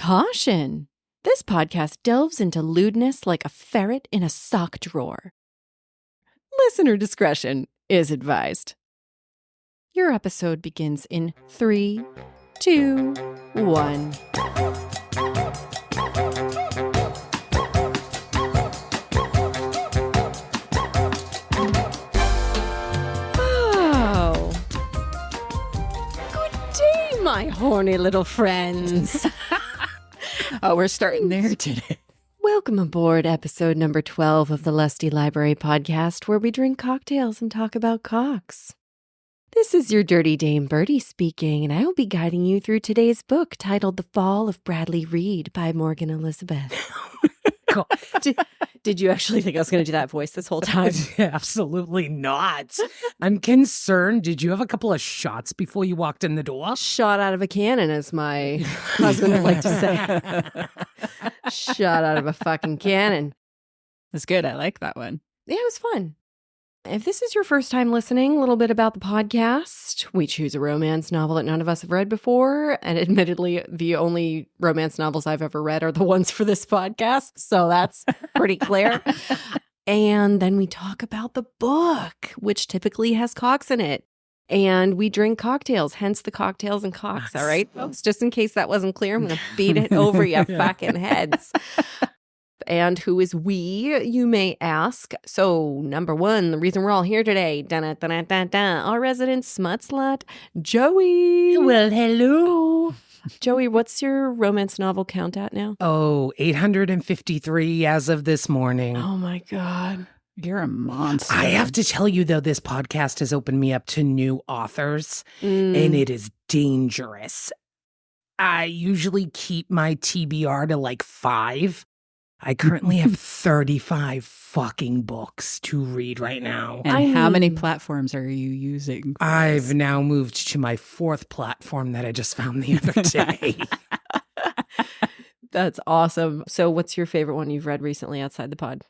Caution! This podcast delves into lewdness like a ferret in a sock drawer. Listener discretion is advised. Your episode begins in 3, 2, 1. Oh. Good day, my horny little friends. Oh, we're starting there today. Welcome aboard episode number 12 of the Lusty Library podcast, where we drink cocktails and talk about cocks. This is your dirty dame Birdie speaking, and I will be guiding you through today's book titled The Fall of Bradley Reed by Morgan Elizabeth. Cool. Did you actually think I was going to do that voice this whole time? Absolutely not. I'm concerned. Did you have a couple of shots before you walked in the door? Shot out of a cannon, as my husband would like to say. Shot out of a fucking cannon. That's good. I like that one. Yeah, it was fun. If this is your first time listening, a little bit about the podcast. We choose a romance novel that none of us have read before. And admittedly, the only romance novels I've ever read are the ones for this podcast. So that's pretty clear. And then we talk about the book, which typically has cocks in it. And we drink cocktails, hence the cocktails and cocks. All right, folks? Just in case that wasn't clear, I'm going to beat it over your fucking heads. And who is we, you may ask? So, number one, the reason we're all here today, our resident smut slut, Joey. Well, hello. Joey, what's your romance novel count at now? Oh, 853 as of this morning. Oh, my God. You're a monster. I have to tell you, though, this podcast has opened me up to new authors, and it is dangerous. I usually keep my TBR to like 5. I currently have 35 fucking books to read right now. And how many platforms are you using? I've now moved to my 4th platform that I just found the other day. That's awesome. So what's your favorite one you've read recently outside the pod?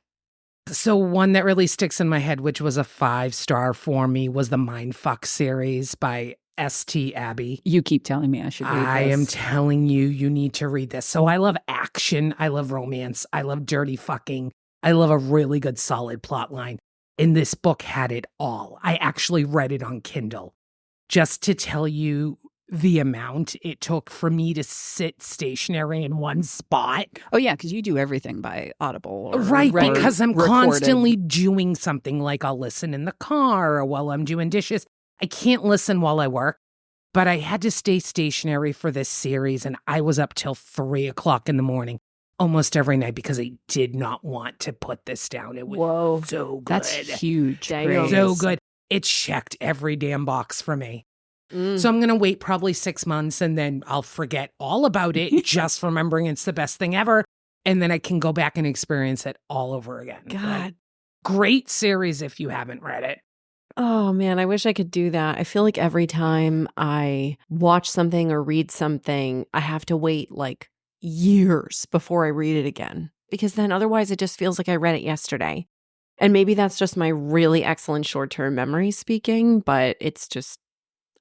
So one that really sticks in my head, which was a 5-star for me, was the Mindfuck series by St. Abbey. You keep telling me I should read this. I am telling you, you need to read this. So I love action. I love romance. I love dirty fucking. I love a really good solid plot line. And this book had it all. I actually read it on Kindle. Just to tell you the amount it took for me to sit stationary in one spot. Oh, yeah, because you do everything by Audible. Right, because I'm recorded. constantly doing something, like I'll listen in the car or while I'm doing dishes. I can't listen while I work, but I had to stay stationary for this series, and I was up till 3 o'clock in the morning almost every night because I did not want to put this down. It was so good. That's huge. Dang. So good. It checked every damn box for me. So I'm going to wait probably 6 months, and then I'll forget all about it, just remembering it's the best thing ever. And then I can go back and experience it all over again. God. Great series if you haven't read it. Oh, man, I wish I could do that. I feel like every time I watch something or read something, I have to wait like years before I read it again, because then otherwise it just feels like I read it yesterday. And maybe that's just my really excellent short-term memory speaking, but it's just,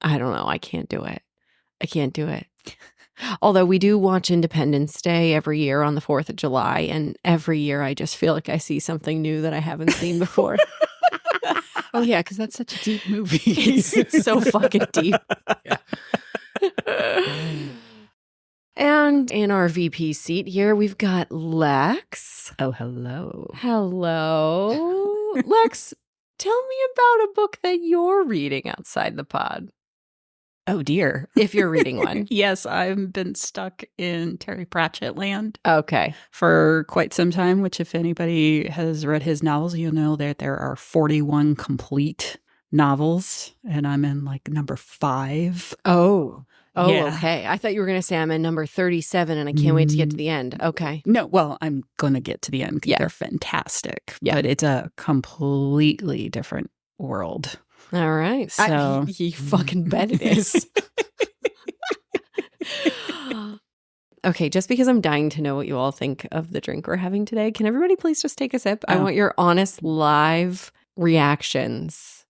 I don't know. I can't do it. I can't do it. Although we do watch Independence Day every year on the 4th of July, and every year I just feel like I see something new that I haven't seen before. Oh, yeah, because that's such a deep movie. It's so fucking deep. Yeah. And in our VP seat here, we've got Lex. Oh, hello. Hello. Lex, tell me about a book that you're reading outside the pod, Oh, dear. if you're reading one. Yes, I've been stuck in Terry Pratchett land Okay. for quite some time, which if anybody has read his novels, you'll know that there are 41 complete novels, and I'm in like number 5. Oh, Yeah. okay. I thought you were going to say I'm in number 37 and I can't wait to get to the end. Okay. No, well, I'm going to get to the end because Yeah. they're fantastic, Yeah. but it's a completely different world. All right. So- you fucking bet it is. Okay, just because I'm dying to know what you all think of the drink we're having today, can everybody please just take a sip? I Oh. want your honest live reactions.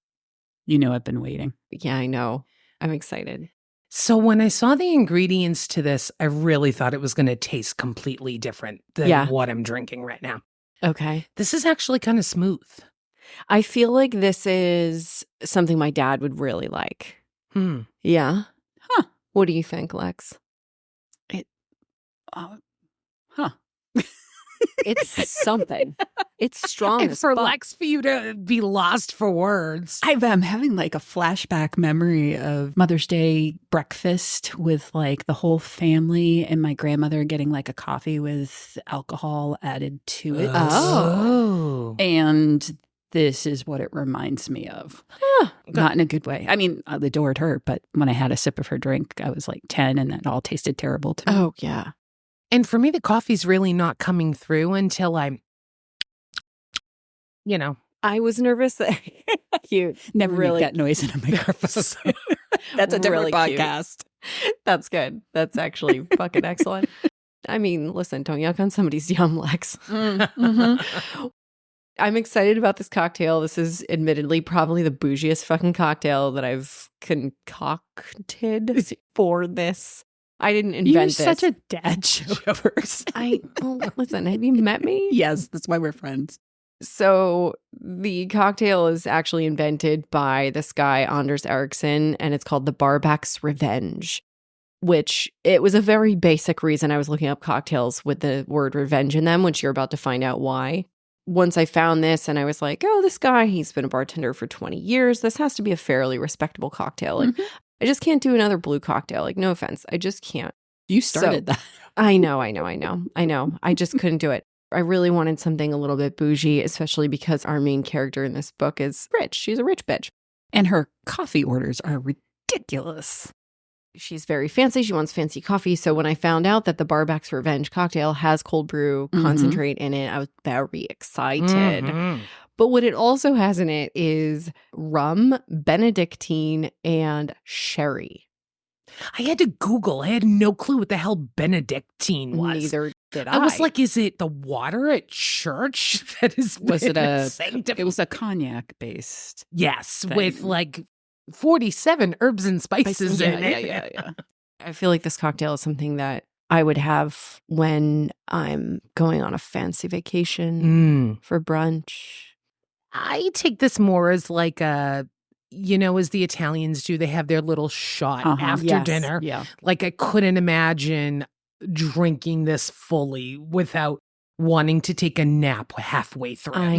You know I've been waiting. Yeah, I know. I'm excited. So when I saw the ingredients to this, I really thought it was going to taste completely different than what I'm drinking right now. Okay. This is actually kind of smooth. I feel like this is something my dad would really like. Yeah. Huh. What do you think, Lex? It's something. It's strong And as for fuck. Lex, for you to be lost for words. I'm having like a flashback memory of Mother's Day breakfast with like the whole family and my grandmother getting like a coffee with alcohol added to it. Oh. And this is what it reminds me of. Huh. Not in a good way. I mean, I adored her, but when I had a sip of her drink, I was like 10 and that all tasted terrible to me. Oh, yeah. And for me, the coffee's really not coming through until I'm, I was nervous that you Never really make that noise in a microphone. That's a different Really cute. podcast. That's good. That's actually fucking excellent. I mean, listen, don't yuck on somebody's yum, Lex. Mm-hmm. I'm excited about this cocktail. This is admittedly probably the bougiest fucking cocktail that I've concocted for this. I didn't invent You're this. such a dad joke person. Listen, have you met me? Yes, that's why we're friends. So the cocktail is actually invented by this guy, Anders Ericsson, and it's called the Barback's Revenge, which it was a very basic reason I was looking up cocktails with the word revenge in them, which you're about to find out why. Once I found this and I was like, oh, this guy, he's been a bartender for 20 years. This has to be a fairly respectable cocktail. Like, I just can't do another blue cocktail. Like, no offense. I just can't. You started that. I know. I just couldn't do it. I really wanted something a little bit bougie, especially because our main character in this book is rich. She's a rich bitch. And her coffee orders are ridiculous. She's very fancy. She wants fancy coffee. So when I found out that the Barback's Revenge cocktail has cold brew concentrate in it, I was very excited. But what it also has in it is rum, Benedictine, and sherry. I had to Google. I had no clue what the hell Benedictine was. Neither did I. I was like, is it the water at church that is It was a cognac based. Yes, thing. with like 47 herbs and spices in it. Yeah. I feel like this cocktail is something that I would have when I'm going on a fancy vacation for brunch. I take this more as like a, as the Italians do, they have their little shot after dinner. Yeah. Like I couldn't imagine drinking this fully without wanting to take a nap halfway through. I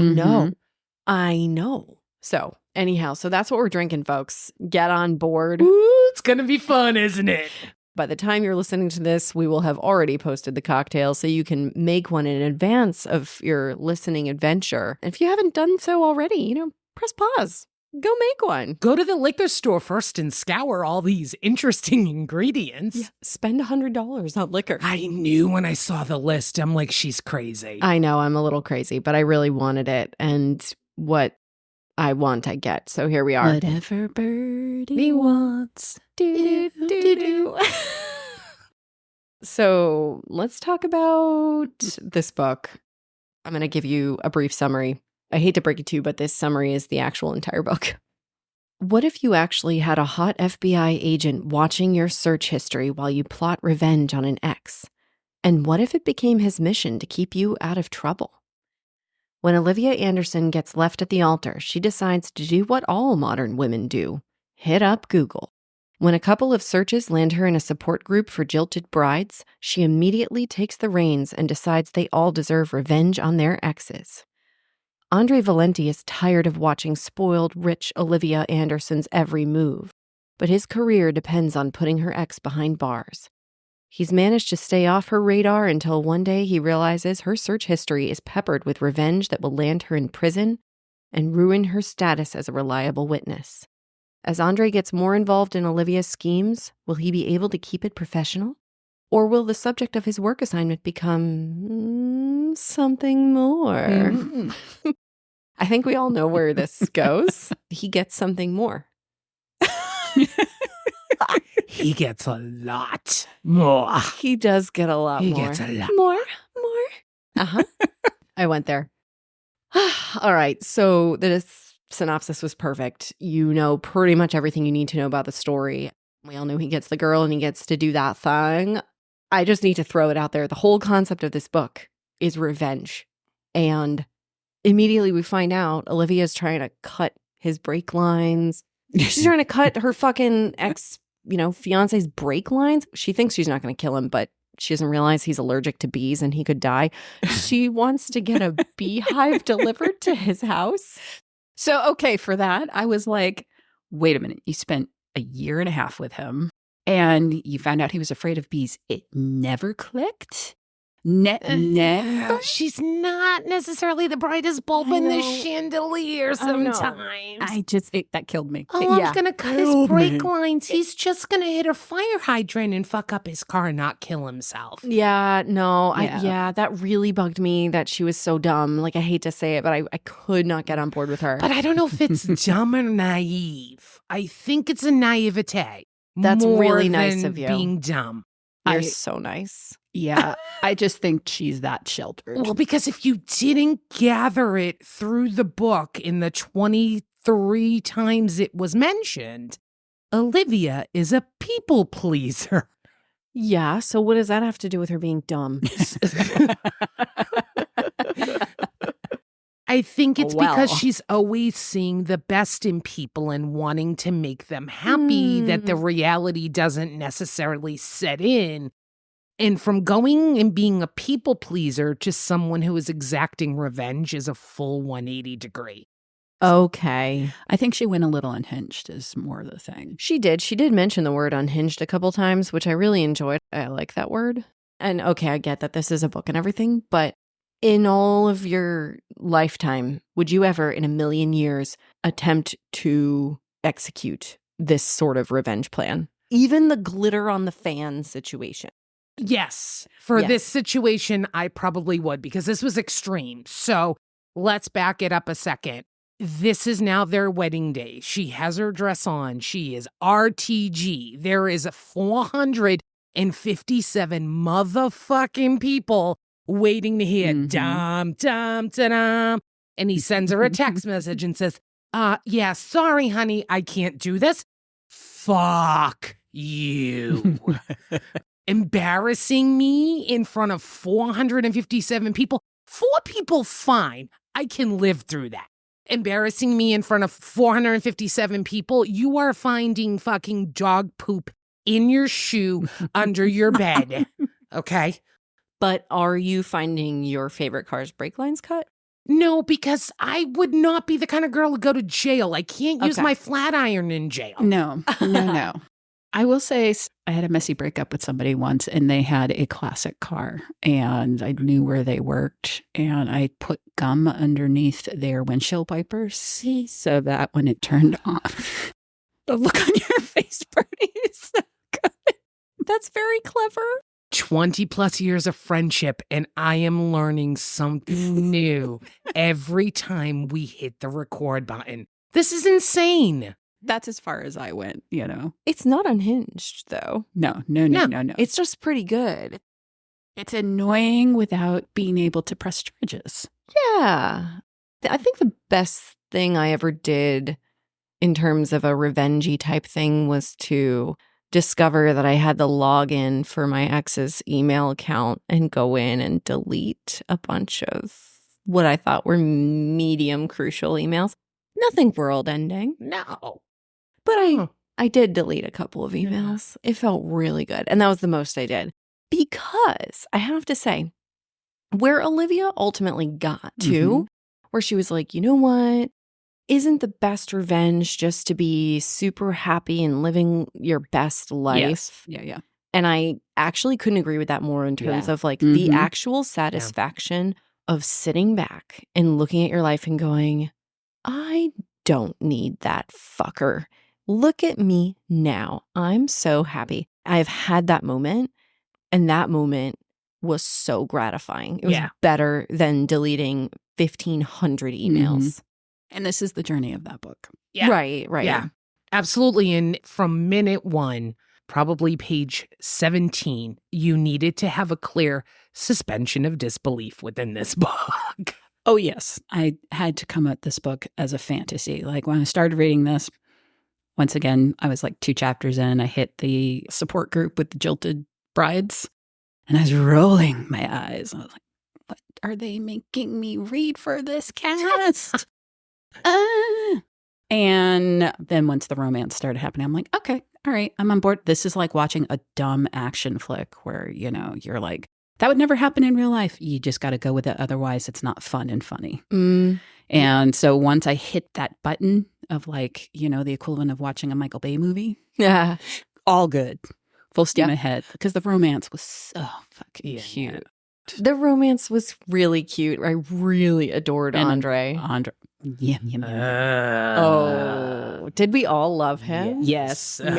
know. So anyhow, so that's what we're drinking, folks. Get on board. Ooh, it's going to be fun, isn't it? By the time you're listening to this, we will have already posted the cocktail so you can make one in advance of your listening adventure. And if you haven't done so already, press pause. Go make one. Go to the liquor store first and scour all these interesting ingredients. Yeah, spend $100 on liquor. I knew when I saw the list, I'm like, she's crazy. I know, I'm a little crazy, but I really wanted it. And what I want, I get. So here we are. Whatever Birdie wants. Do, do, do, do. So let's talk about this book. I'm going to give you a brief summary. I hate to break it to you, but this summary is the actual entire book. What if you actually had a hot FBI agent watching your search history while you plot revenge on an ex? And what if it became his mission to keep you out of trouble? When Olivia Anderson gets left at the altar, she decides to do what all modern women do: hit up Google. When a couple of searches land her in a support group for jilted brides, she immediately takes the reins and decides they all deserve revenge on their exes. Andre Valenti is tired of watching spoiled, rich Olivia Anderson's every move, but his career depends on putting her ex behind bars. He's managed to stay off her radar until one day he realizes her search history is peppered with revenge that will land her in prison and ruin her status as a reliable witness. As Andre gets more involved in Olivia's schemes, will he be able to keep it professional? Or will the subject of his work assignment become something more? I think we all know where this goes. He gets something more. He gets a lot more. He does get a lot He more. gets a lot more. Uh-huh. I went there. All right. So this synopsis was perfect. You know pretty much everything you need to know about the story. We all know he gets the girl and he gets to do that thing. I just need to throw it out there. The whole concept of this book is revenge. And immediately we find out Olivia's trying to cut his brake lines. She's trying to cut her fucking fiance's brake lines. She thinks she's not going to kill him, but she doesn't realize he's allergic to bees and he could die. She wants to get a beehive delivered to his house. So, okay, for that, I was like, wait a minute. You spent a year and a half with him and you found out he was afraid of bees. It never clicked. Never. She's not necessarily the brightest bulb in the chandelier sometimes. That killed me. Oh, I'm going to cut his brake lines. He's just going to hit a fire hydrant and fuck up his car and not kill himself. Yeah, no. That really bugged me that she was so dumb. Like, I hate to say it, but I could not get on board with her. But I don't know if it's dumb or naive. I think it's a naivete. That's more really nice than of you. Being dumb. You're so nice. Yeah, I just think she's that sheltered. Well, because if you didn't gather it through the book in the 23 times it was mentioned, Olivia is a people pleaser. Yeah, so what does that have to do with her being dumb? I think it's because she's always seeing the best in people and wanting to make them happy, that the reality doesn't necessarily set in. And from going and being a people pleaser to someone who is exacting revenge is a full 180 degree. Okay. I think she went a little unhinged is more the thing. She did. She did mention the word unhinged a couple times, which I really enjoyed. I like that word. And okay, I get that this is a book and everything, but in all of your lifetime, would you ever in a million years attempt to execute this sort of revenge plan? Even the glitter on the fan situation. Yes. For this situation, I probably would, because this was extreme. So let's back it up a second. This is now their wedding day. She has her dress on. She is RTG. There is 457 motherfucking people waiting to hear dum, dum, dum. And he sends her a text message and says, yeah, sorry, honey, I can't do this. Fuck you. Embarrassing me in front of 457 people. 4 people, fine. I can live through that. Embarrassing me in front of 457 people, you are finding fucking dog poop in your shoe under your bed. Okay? But are you finding your favorite car's brake lines cut? No, because I would not be the kind of girl to go to jail. I can't use my flat iron in jail. No. I will say I had a messy breakup with somebody once and they had a classic car and I knew where they worked and I put gum underneath their windshield wipers so that when it turned off, the look on your face, Birdie, is so good. That's very clever. 20 plus years of friendship and I am learning something new every time we hit the record button. This is insane. That's as far as I went, you know. It's not unhinged, though. No. It's just pretty good. It's annoying without being able to press charges. Yeah. I think the best thing I ever did in terms of a revengey type thing was to discover that I had the login for my ex's email account and go in and delete a bunch of what I thought were medium crucial emails. Nothing world ending. No. But I did delete a couple of emails. It felt really good. And that was the most I did. Because I have to say, where Olivia ultimately got to, where she was like, you know what? Isn't the best revenge just to be super happy and living your best life? Yes. Yeah. And I actually couldn't agree with that more in terms of like the actual satisfaction of sitting back and looking at your life and going, I don't need that fucker. Look at me now. I'm so happy. I've had that moment, and that moment was so gratifying. It was better than deleting 1,500 emails. And this is the journey of that book. Yeah. Right. Yeah, absolutely. And from minute 1, probably page 17, you needed to have a clear suspension of disbelief within this book. Oh, yes. I had to come at this book as a fantasy. Like when I started reading this, Once again, I was like 2 chapters in. I hit the support group with the jilted brides, and I was rolling my eyes. I was like, what are they making me read for this cast? And then once the romance started happening, I'm like, okay, all right, I'm on board. This is like watching a dumb action flick where, you know, you're like, that would never happen in real life. You just got to go with it. Otherwise, it's not fun and funny. And so once I hit that button of like, you know, the equivalent of watching a Michael Bay movie, Yeah. all good. Full steam ahead. Because the romance was so fucking cute. The romance was really cute. I really adored Andre. Yeah. Oh, did we all love him? Yes. The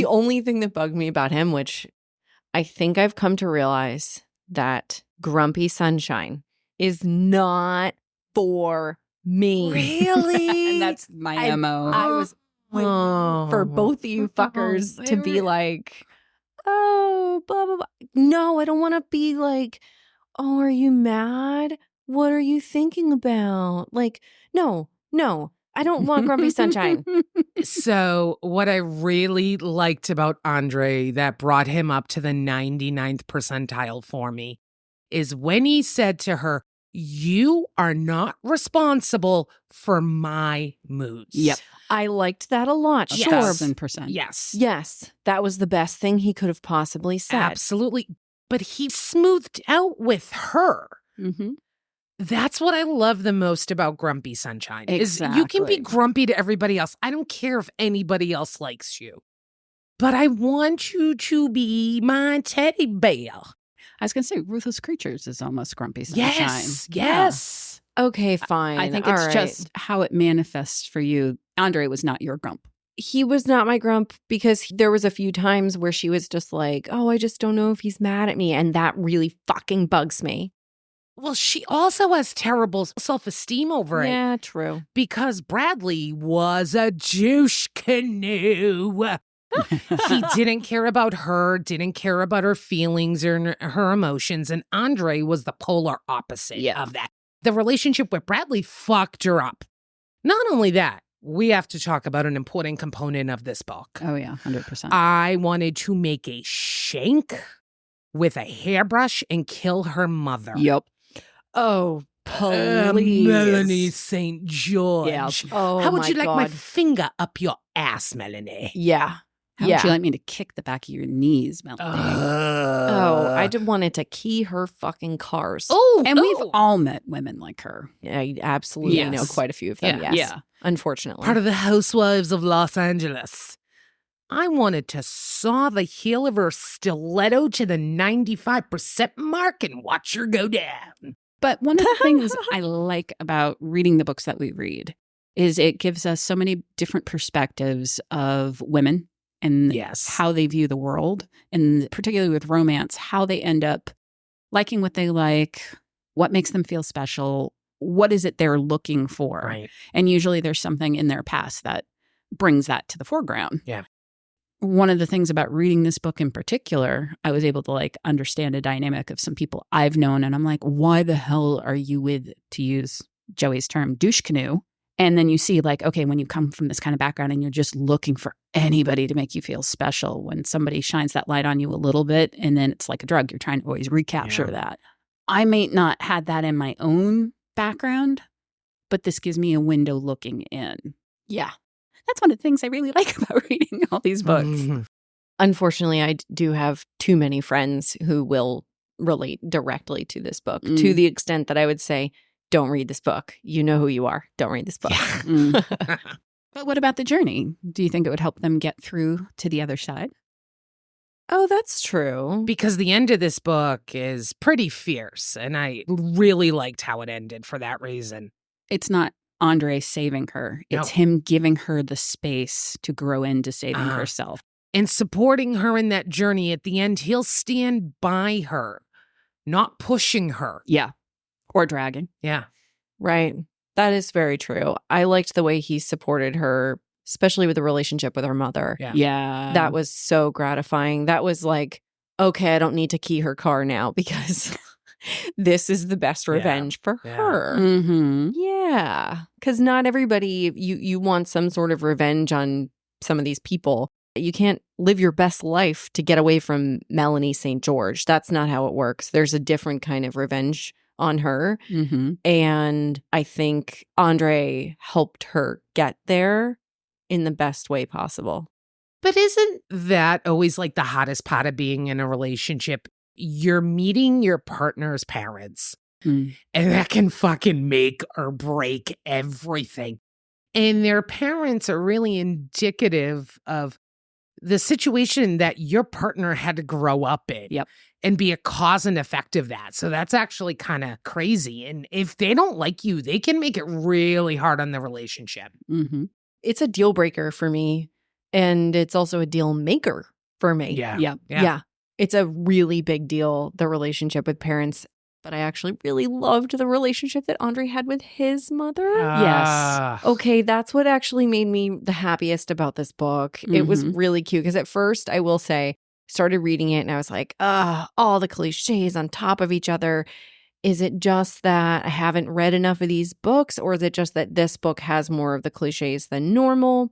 only thing that bugged me about him, which I think I've come to realize, that Grumpy Sunshine is not for me. Really? And that's my MO. I was waiting for both of you fuckers to be like, oh, blah, blah, blah. No, I don't want to be like, oh, are you mad? What are you thinking about? Like, no, I don't want Grumpy Sunshine. So what I really liked about Andre that brought him up to the 99th percentile for me is when he said to her, you are not responsible for my moods. Yep. I liked that a lot. Sure. 1,000%. Yes, that was the best thing he could have possibly said. absolutely. But he smoothed out with her. Mm-hmm. That's what I love the most about Grumpy Sunshine. Is you can be Exactly. grumpy to everybody else. I don't care if anybody else likes you. But I want you to be my teddy bear. I was going to say, Ruthless Creatures is almost Grumpy Sunshine. Yes. Okay, fine. I think All it's right. just how it manifests for you. Andre was not your grump. He was not my grump because there was a few times where she was just like, oh, I just don't know if he's mad at me. And that really fucking bugs me. Well, she also has terrible self-esteem over it. Yeah, true. Because Bradley was a douche canoe. He didn't care about her, didn't care about her feelings or her emotions. And Andre was the polar opposite of that. The relationship with Bradley fucked her up. Not only that, we have to talk about an important component of this book. Oh, yeah, 100%. I wanted to make a shank with a hairbrush and kill her mother. Yep. Oh, please. Melanie St. George. Yeah. Oh, How would you like my God. finger up your ass, Melanie? Yeah. How would you like me to kick the back of your knees, Melanie? Oh, I just wanted to key her fucking cars. And we've all met women like her. I absolutely Yes. know quite a few of them, Yeah. yes. Yeah. Unfortunately. Part of the Housewives of Los Angeles. I wanted to saw the heel of her stiletto to the 95% mark and watch her go down. But one of the things I like about reading the books that we read is it gives us so many different perspectives of women and Yes. how they view the world, and particularly with romance, how they end up liking what they like, what makes them feel special, what is it they're looking for. Right. And usually there's something in their past that brings that to the foreground. Yeah. One of the things about reading this book in particular, I was able to like understand a dynamic of some people I've known. And I'm like, why the hell are you with, to use Joey's term, douche canoe? And then you see like, okay, when you come from this kind of background and you're just looking for anybody to make you feel special, when somebody shines that light on you a little bit, and then it's like a drug, you're trying to always recapture that. I may not had that in my own background, but this gives me a window looking in. Yeah. That's one of the things I really like about reading all these books. Mhm. Unfortunately, I do have too many friends who will relate directly to this book Mm. to the extent that I would say, don't read this book. You know who you are. Don't read this book. Mm. But what about the journey? Do you think it would help them get through to the other side? Oh, that's true. Because the end of this book is pretty fierce, and I really liked how it ended for that reason. It's not Andre saving her. It's him giving her the space to grow into saving herself. And supporting her in that journey at the end, he'll stand by her, not pushing her. Yeah. Or dragging. Yeah. Right. That is very true. I liked the way he supported her, especially with the relationship with her mother. Yeah. Yeah. That was so gratifying. That was like, okay, I don't need to key her car now because this is the best revenge for her. Mm-hmm. Yeah. Because not everybody, you want some sort of revenge on some of these people. You can't live your best life to get away from Melanie St. George. That's not how it works. There's a different kind of revenge on her. Mm-hmm. And I think Andre helped her get there in the best way possible. But isn't that always like the hottest part of being in a relationship? You're meeting your partner's parents, and that can fucking make or break everything. And their parents are really indicative of the situation that your partner had to grow up in. Yep. And be a cause and effect of that. So that's actually kind of crazy. And if they don't like you, they can make it really hard on the relationship. Mm-hmm. It's a deal breaker for me. And it's also a deal maker for me. Yeah. Yeah. It's a really big deal, the relationship with parents. But I actually really loved the relationship that Andre had with his mother. Yes. Okay, that's what actually made me the happiest about this book. It was really cute because at first, I will say, started reading it and I was like, all the cliches on top of each other. Is it just that I haven't read enough of these books, or is it just that this book has more of the cliches than normal?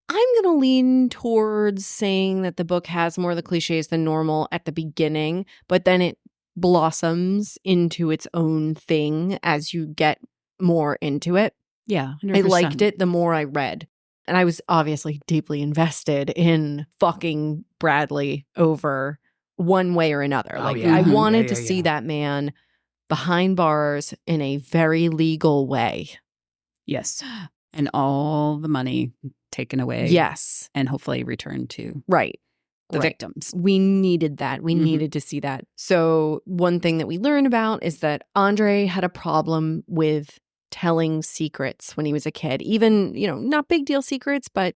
I'm going to lean towards saying that the book has more of the cliches than normal at the beginning, but then it blossoms into its own thing as you get more into it. Yeah. 100%. I liked it the more I read. And I was obviously deeply invested in fucking Bradley over one way or another. Oh, Like, yeah. I wanted Yeah, to yeah, see yeah. that man behind bars in a very legal way. Yes. And all the money taken away. Yes. And hopefully returned to Right. the Right. victims. We needed that. We Mhm. needed to see that. So one thing that we learn about is that Andre had a problem with telling secrets when he was a kid. Even, not big deal secrets, but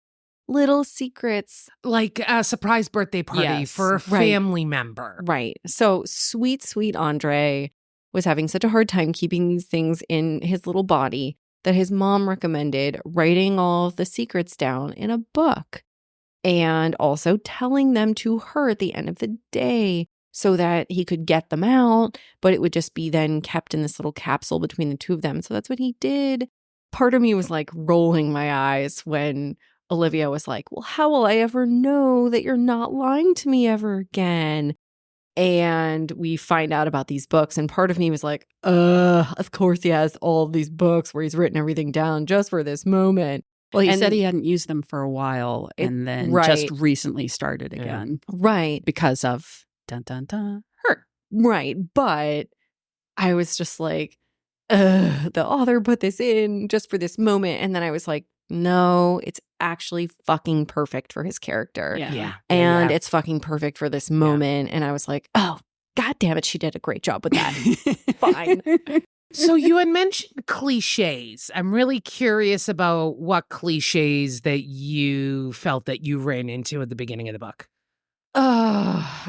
little secrets. Like a surprise birthday party Yes. for a Right. family member. Right. So sweet, sweet Andre was having such a hard time keeping these things in his little body that his mom recommended writing all of the secrets down in a book and also telling them to her at the end of the day so that he could get them out, but it would just be then kept in this little capsule between the two of them. So that's what he did. Part of me was like rolling my eyes when Olivia was like, well, how will I ever know that you're not lying to me ever again? And we find out about these books. And part of me was like, of course he has all these books where he's written everything down just for this moment. Well, he And- said he hadn't used them for a while and then just recently started again Right. because of her. Right. But I was just like, the author put this in just for this moment. And then I was like, no, it's actually fucking perfect for his character. Yeah. And it's fucking perfect for this moment. And I was like, oh, God damn it, she did a great job with that. Fine. So you had mentioned cliches. I'm really curious about what cliches that you felt that you ran into at the beginning of the book.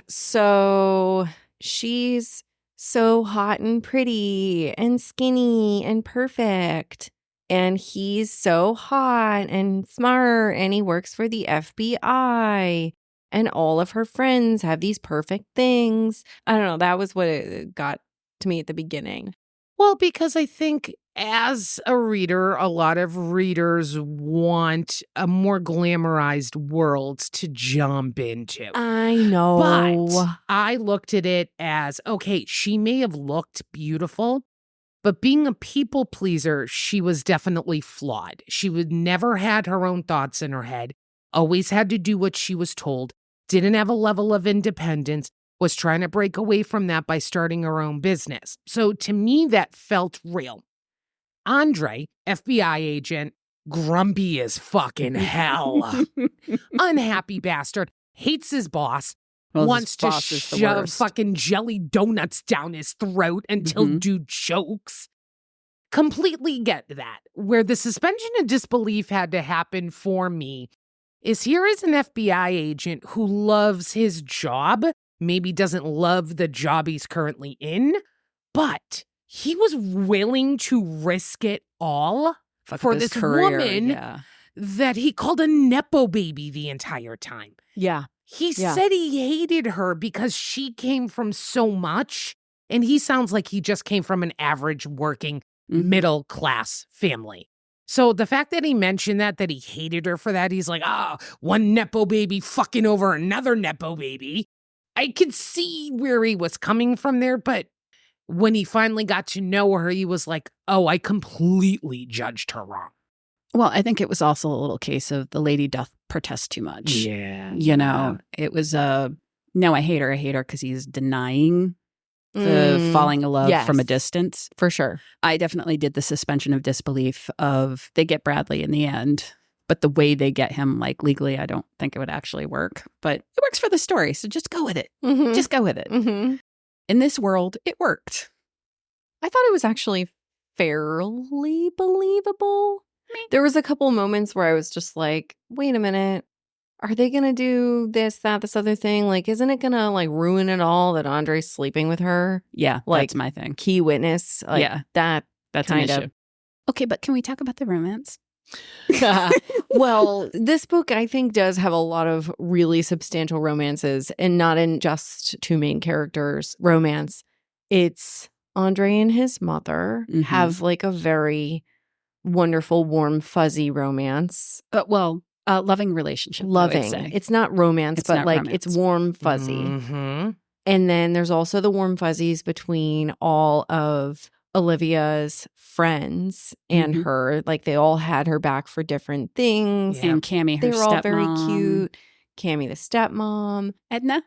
So she's so hot and pretty and skinny and perfect. And he's so hot and smart and he works for the FBI. And all of her friends have these perfect things. I don't know. That was what it got to me at the beginning. Well, because I think as a reader, a lot of readers want a more glamorized world to jump into. I know. But I looked at it as, okay, she may have looked beautiful, but being a people pleaser, she was definitely flawed. She would never had her own thoughts in her head, always had to do what she was told, didn't have a level of independence, was trying to break away from that by starting her own business. So to me, that felt real. Andre, FBI agent, grumpy as fucking hell. Unhappy bastard, hates his boss, Well, wants his to boss is the shove worst. fucking jelly donuts down his throat until Mhm. dude chokes. Completely get that. Where the suspension of disbelief had to happen for me is here is an FBI agent who loves his job, maybe doesn't love the job he's currently in, but he was willing to risk it all Fuck for up his this career, woman yeah. that he called a Nepo baby the entire time. Yeah. He Yeah. said he hated her because she came from so much And he sounds like he just came from an average working middle class family. So the fact that he mentioned that he hated her for that, he's like, one Nepo baby fucking over another Nepo baby. I could see where he was coming from there, but when he finally got to know her, he was like, I completely judged her wrong. Well, I think it was also a little case of the lady doth protest too much. Yeah. You know, it was no, I hate her because he's denying the falling in love from a distance. For sure. I definitely did the suspension of disbelief of they get Bradley in the end, but the way they get him, like legally, I don't think it would actually work. But it works for the story, so just go with it. Mm-hmm. Just go with it. Mm-hmm. In this world, it worked. I thought it was actually fairly believable. There was a couple moments where I was just like, wait a minute. Are they going to do this, that, this other thing? Like, isn't it going to like ruin it all that Andre's sleeping with her? Yeah, like, that's my thing. Key witness. Like, yeah. That's kind of. Okay, but can we talk about the romance? Well, this book, I think, does have a lot of really substantial romances, and not in just two main characters' romance. It's Andre and his mother have like a very wonderful, warm, fuzzy romance. Loving relationship. Loving. It's not romance, but not like romance. It's warm, fuzzy. Mm-hmm. And then there's also the warm fuzzies between all of Olivia's friends and her. Like they all had her back for different things. Yeah. And Cammie, her stepmom. They were all very cute. Cammie, the stepmom. Edna.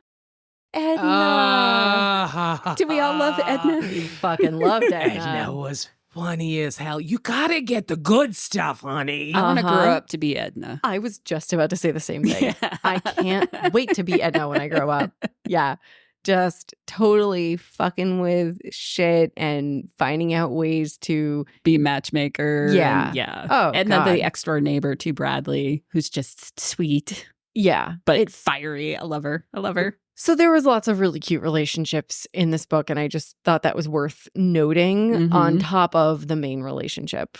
Do we all love Edna? We fucking loved Edna. Edna was funny as hell. You gotta get the good stuff, honey. I want to grow up to be Edna. I was just about to say the same thing. I can't wait to be Edna when I grow up. Yeah. Just totally fucking with shit and finding out ways to be matchmaker. Yeah. Yeah. Oh, and God. then the next door neighbor to Bradley, who's just sweet. Yeah. But fiery. I love her. So there was lots of really cute relationships in this book, and I just thought that was worth noting on top of the main relationship.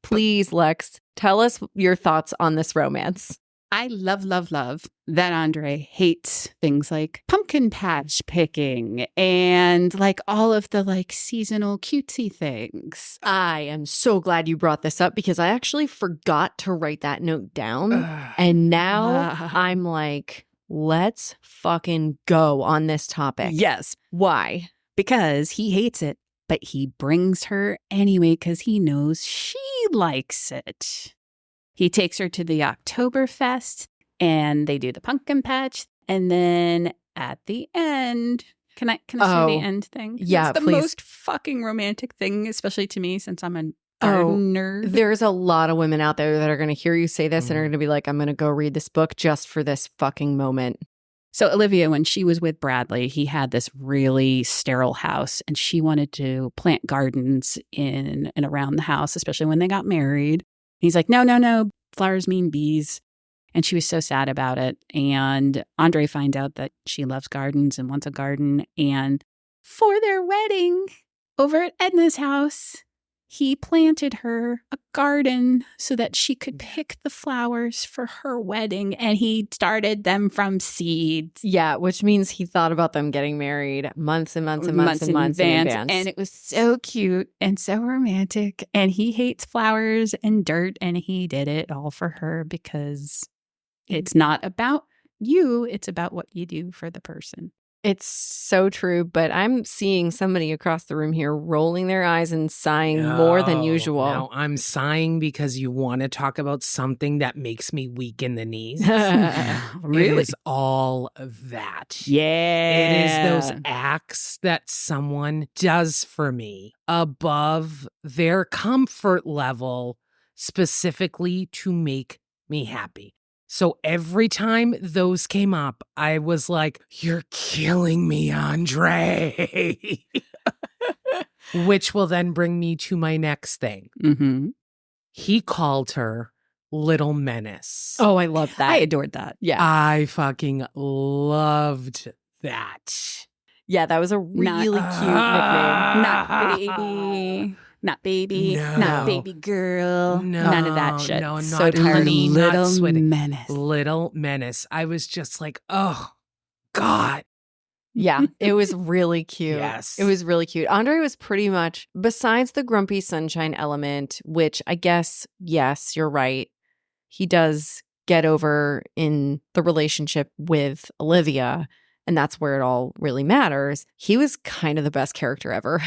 Please, Lex, tell us your thoughts on this romance. I love that Andre hates things like pumpkin patch picking and like all of the like seasonal cutesy things. I am so glad you brought this up because I actually forgot to write that note down. And now I'm like, let's fucking go on this topic. Yes. Why? Because he hates it, but he brings her anyway because he knows she likes it. He takes her to the Oktoberfest and they do the pumpkin patch. And then at the end, can I say the end thing? Yeah, it's the please. most fucking romantic thing, especially to me since I'm a garden nerd. There's a lot of women out there that are going to hear you say this and are going to be like, I'm going to go read this book just for this fucking moment. So Olivia, when she was with Bradley, he had this really sterile house and she wanted to plant gardens in and around the house, especially when they got married. He's like, no, flowers mean bees. And she was so sad about it. And Andre finds out that she loves gardens and wants a garden. And for their wedding over at Edna's house, he planted her a garden so that she could pick the flowers for her wedding. And he started them from seeds. Yeah, which means he thought about them getting married months in advance. And it was so cute and so romantic. And he hates flowers and dirt. And he did it all for her because it's not about you. It's about what you do for the person. It's so true, but I'm seeing somebody across the room here rolling their eyes and sighing more than usual. No, I'm sighing because you want to talk about something that makes me weak in the knees. Really? It is all of that. Yeah. It is those acts that someone does for me above their comfort level, specifically to make me happy. So every time those came up, I was like, you're killing me, Andre. Which will then bring me to my next thing. Mm-hmm. He called her Little Menace. Oh, I love that. I adored that. Yeah. I fucking loved that. Yeah, that was a really cute nickname. Not baby. Not baby. No. Not baby girl. No, None of that shit. No, So not tired. honey, not Little sweaty. Menace. Little Menace. I was just like, oh, God. Yeah, it was really cute. Yes. It was really cute. Andre was pretty much, besides the grumpy sunshine element, which I guess, yes, you're right. He does get over in the relationship with Olivia, and that's where it all really matters. He was kind of the best character ever.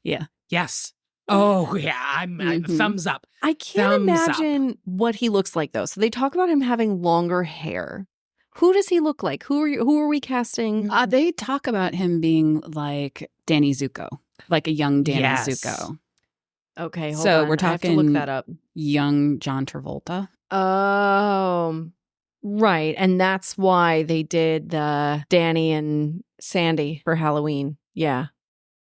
Yeah. Yes. Oh, yeah. I'm thumbs up. I can't Thumbs up. imagine what he looks like, though. So they talk about him having longer hair. Who does he look like? Who are we casting? They talk about him being like Danny Zuko, like a young Danny Yes. Zuko. Okay, hold So on. we're I have to talking look that up. Young John Travolta. Oh, right. And that's why they did the Danny and Sandy for Halloween. Yeah.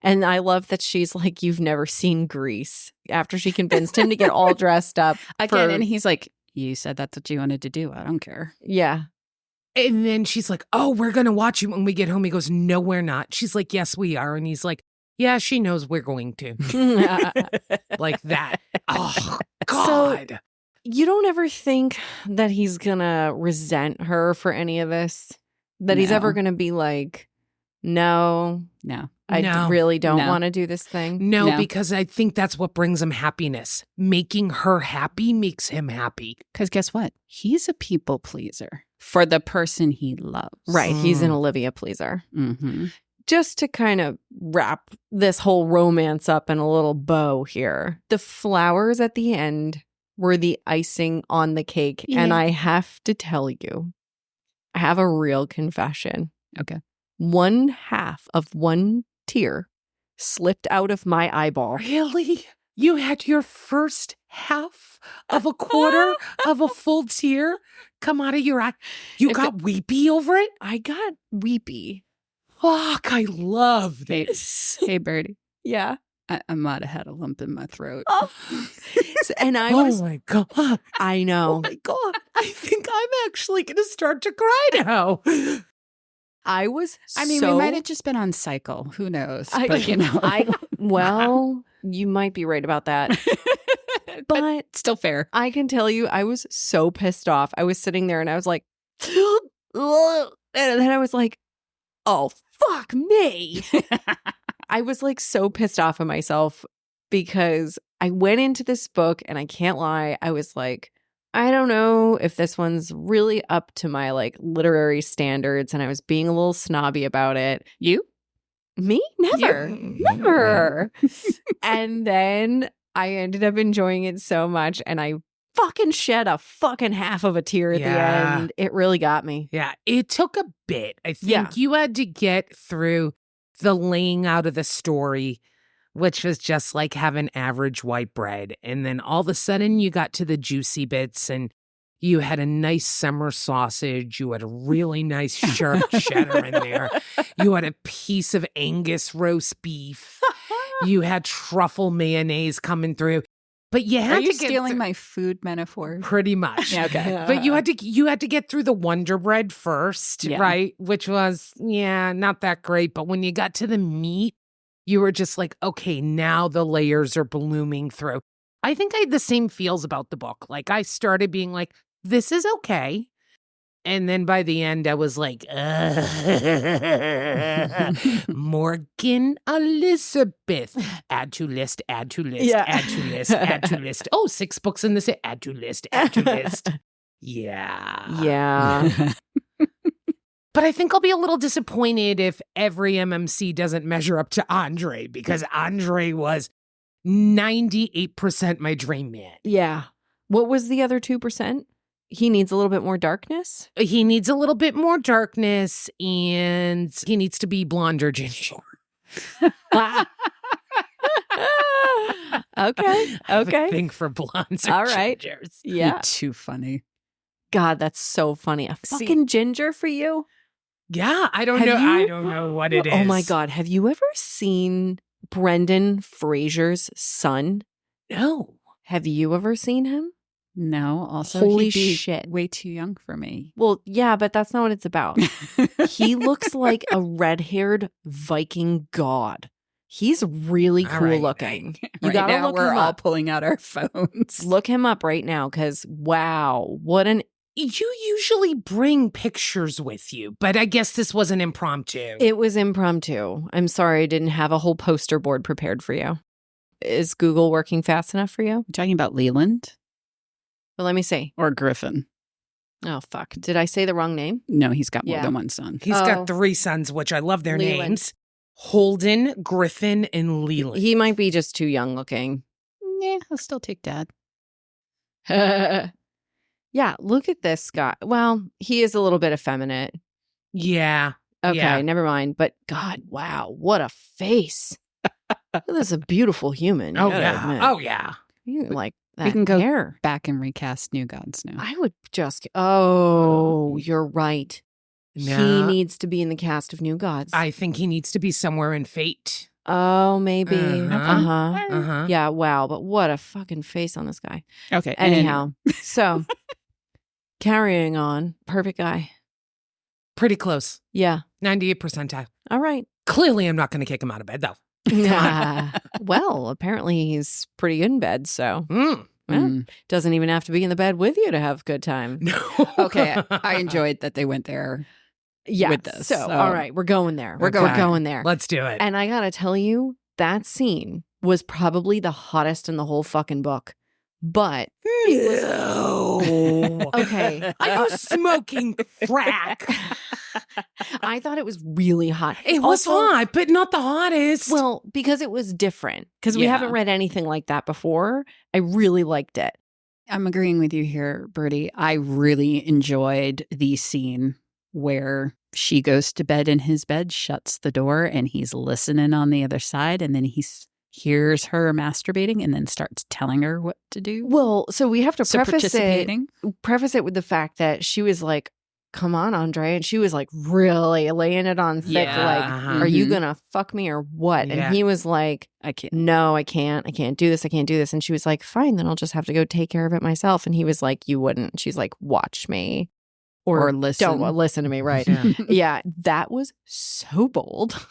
And I love that she's like, you've never seen Grease, after she convinced him to get all dressed up. Again, and he's like, you said that's what you wanted to do. I don't care. Yeah. And then she's like, oh, we're going to watch you when we get home. He goes, no, we're not. She's like, yes, we are. And he's like, yeah, she knows we're going to. Like that. Oh, God. You don't ever think that he's going to resent her for any of this? That he's No. ever going to be like, no, No. I No. really don't No. want to do this thing? No, No. because I think that's what brings him happiness. Making her happy makes him happy. Because guess what? He's a people pleaser for the person he loves. Right. He's an Olivia pleaser. Mm-hmm. Just to kind of wrap this whole romance up in a little bow here, the flowers at the end were the icing on the cake. Yeah. And I have to tell you, I have a real confession. Okay. One half of one tear slipped out of my eyeball. Really? You had your first half of a quarter of a full tear come out of your eye? You got weepy over it? I got weepy. Fuck, I love this. Hey, Birdie. Yeah. I might have had a lump in my throat. Oh. And I was, my God. I Oh know. my God. I think I'm actually going to start to cry now. I was I mean, so, we might have just been on cycle. Who knows? But, you know. well, you might be right about that. But still fair. I can tell you, I was so pissed off. I was sitting there and I was like, and then I was like, oh, fuck me. I was like so pissed off at myself because I went into this book and I can't lie. I was like, I don't know if this one's really up to my like literary standards. And I was being a little snobby about it. You? Me? Never. You? Never. And then I ended up enjoying it so much and I fucking shed a fucking half of a tear at the end. It really got me. Yeah, it took a bit. I think Yeah. you had to get through the laying out of the story, which was just like having average white bread. And then all of a sudden you got to the juicy bits and you had a nice summer sausage. You had a really nice sharp cheddar in there. You had a piece of Angus roast beef. You had truffle mayonnaise coming through. But you had Are you to get stealing my food metaphor? pretty much. Yeah, okay. But you had to get through the Wonder Bread first, Yeah. right? Which was, not that great. But when you got to the meat, you were just like, okay, now the layers are blooming through. I think I had the same feels about the book. Like I started being like, this is okay. And then by the end, I was like, Morgan Elizabeth. Add to list, add to list, Yeah. add to list, add to list. Oh, 6 books in this. Add to list, add to list. Yeah. Yeah. But I think I'll be a little disappointed if every MMC doesn't measure up to Andre, because Andre was 98% my dream man. Yeah. What was the other 2%? He needs a little bit more darkness. He needs a little bit more darkness and he needs to be blonde or ginger. Okay. I have a Okay. thing for blondes or All right. gingers. Yeah. You're too funny. God, that's so funny. A See- fucking ginger for you? Yeah, I don't Have know. you- I don't know what it is. Oh my God. Have you ever seen Brendan Fraser's son? No. Have you ever seen him? No, also Holy he'd be shit. way too young for me. Well, yeah, but that's not what it's about. He looks like a red-haired Viking god. He's really All cool right. looking. You Right gotta now, look we're him all up. pulling out our phones. Look him up right now because wow, what an you usually bring pictures with you, but I guess this was an impromptu. It was impromptu. I'm sorry I didn't have a whole poster board prepared for you. Is Google working fast enough for you? You're talking about Leland Well, let me see. or Griffin? Oh, fuck. Did I say the wrong name? No, he's got more Yeah. than one son. He's Oh. got 3 sons, which I love their Leland. names. Holden, Griffin, and Leland. He might be just too young looking. Yeah, I'll still take Dad. Yeah, look at this guy. Well, he is a little bit effeminate. Yeah. Okay, Yeah. never mind. But God, wow, what a face. This is a beautiful human. you Oh, gotta yeah. admit. Oh, yeah. You like that We can go hair. back and recast New Gods now. I would just. Oh, you're right. He Yeah. needs to be in the cast of New Gods. I think he needs to be somewhere in Fate. Oh, maybe. Uh-huh. Uh-huh. Uh-huh. Yeah, wow. But what a fucking face on this guy. Okay. Anyhow, so carrying on. Perfect guy. Pretty close. Yeah. 98th percentile. All right. Clearly, I'm not going to kick him out of bed, though. Well, apparently he's pretty good in bed, so Mm. well, doesn't even have to be in the bed with you to have a good time. No. Okay. I enjoyed that they went there. Yeah. With this, So, so- all right, we're going there. We're Okay. going there. Let's do it. And I gotta tell you, that scene was probably the hottest in the whole fucking book. But No. okay, Are you smoking crack? I thought it was really hot. It was Also, hot, but not the hottest. Well, because it was different. Because we Yeah. haven't read anything like that before. I really liked it. I'm agreeing with you here, Birdie. I really enjoyed the scene where she goes to bed in his bed, shuts the door, and he's listening on the other side. And then he hears her masturbating and then starts telling her what to do. Well, so we have to So participating. preface it with the fact that she was like, "Come on, Andre," and she was like really laying it on thick. Yeah. Like, Uh-huh. are you Mhm. gonna fuck me or what? Yeah. And he was like, I can't. "No, I can't. I can't do this. I can't do this." And she was like, "Fine, then I'll just have to go take care of it myself." And he was like, "You wouldn't." She's like, "Watch me, Or listen. Don't listen to me." Right? Yeah. Yeah, that was so bold.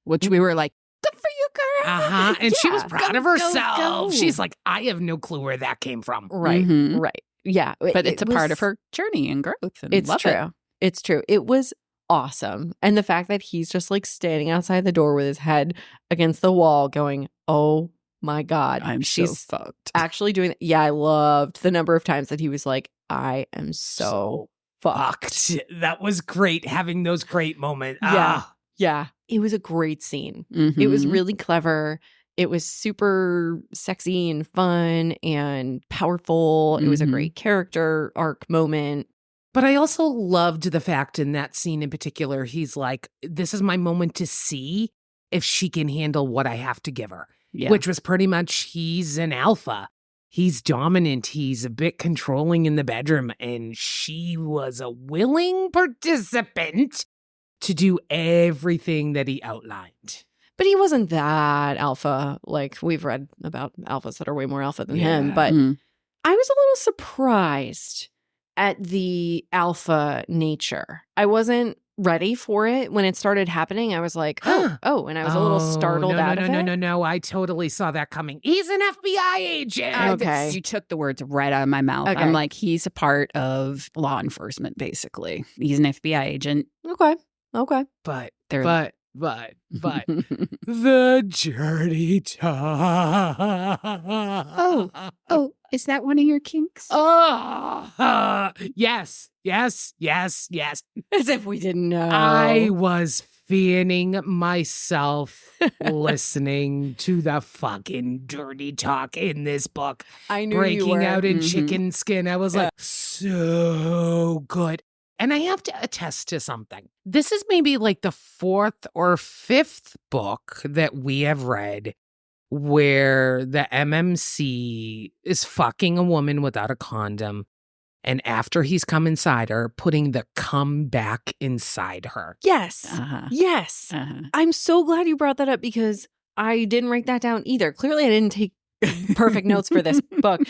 Which we were like, good for you, girl. Uh-huh. And she was Yeah, proud go, of go, herself. go. She's like, I have no clue where that came from. Right? Mhm. Right? Yeah, But it's a part of was- her journey and growth. And It's love true. It. It's true. It was awesome. And the fact that he's just like standing outside the door with his head against the wall going, "Oh my God, I'm she's so fucked. actually doing that." Yeah, I loved the number of times that he was like, "I am so fucked." That was great, having those great moments. Yeah. Yeah. It was a great scene. It Mm-hmm. was really clever. It was super sexy and fun and powerful. It was a Mhm. great character arc moment. But I also loved the fact in that scene in particular, he's like, this is my moment to see if she can handle what I have to give her, Yeah. which was pretty much he's an alpha. He's dominant. He's a bit controlling in the bedroom. And she was a willing participant to do everything that he outlined. But he wasn't that alpha. Like we've read about alphas that are way more alpha than him. Yeah. But Mm. I was a little surprised at the alpha nature. I wasn't ready for it when it started happening. I was like, oh, and I was a little startled out of it. No. I totally saw that coming. He's an FBI agent. Okay. You took the words right out of my mouth. Okay. I'm like, he's a part of law enforcement, basically. He's an FBI agent. Okay. But They're the dirty talk. Oh, is that one of your kinks? Yes. As if we didn't know. I was fanning myself listening to the fucking dirty talk in this book. I knew you Breaking were. out in Mhm. chicken skin. I was like, so good. And I have to attest to something. This is maybe like the 4th or 5th book that we have read where the MMC is fucking a woman without a condom. And after he's come inside her, putting the cum back inside her. Yes. Uh-huh. Yes. Uh-huh. I'm so glad you brought that up because I didn't write that down either. Clearly, I didn't take perfect notes for this book.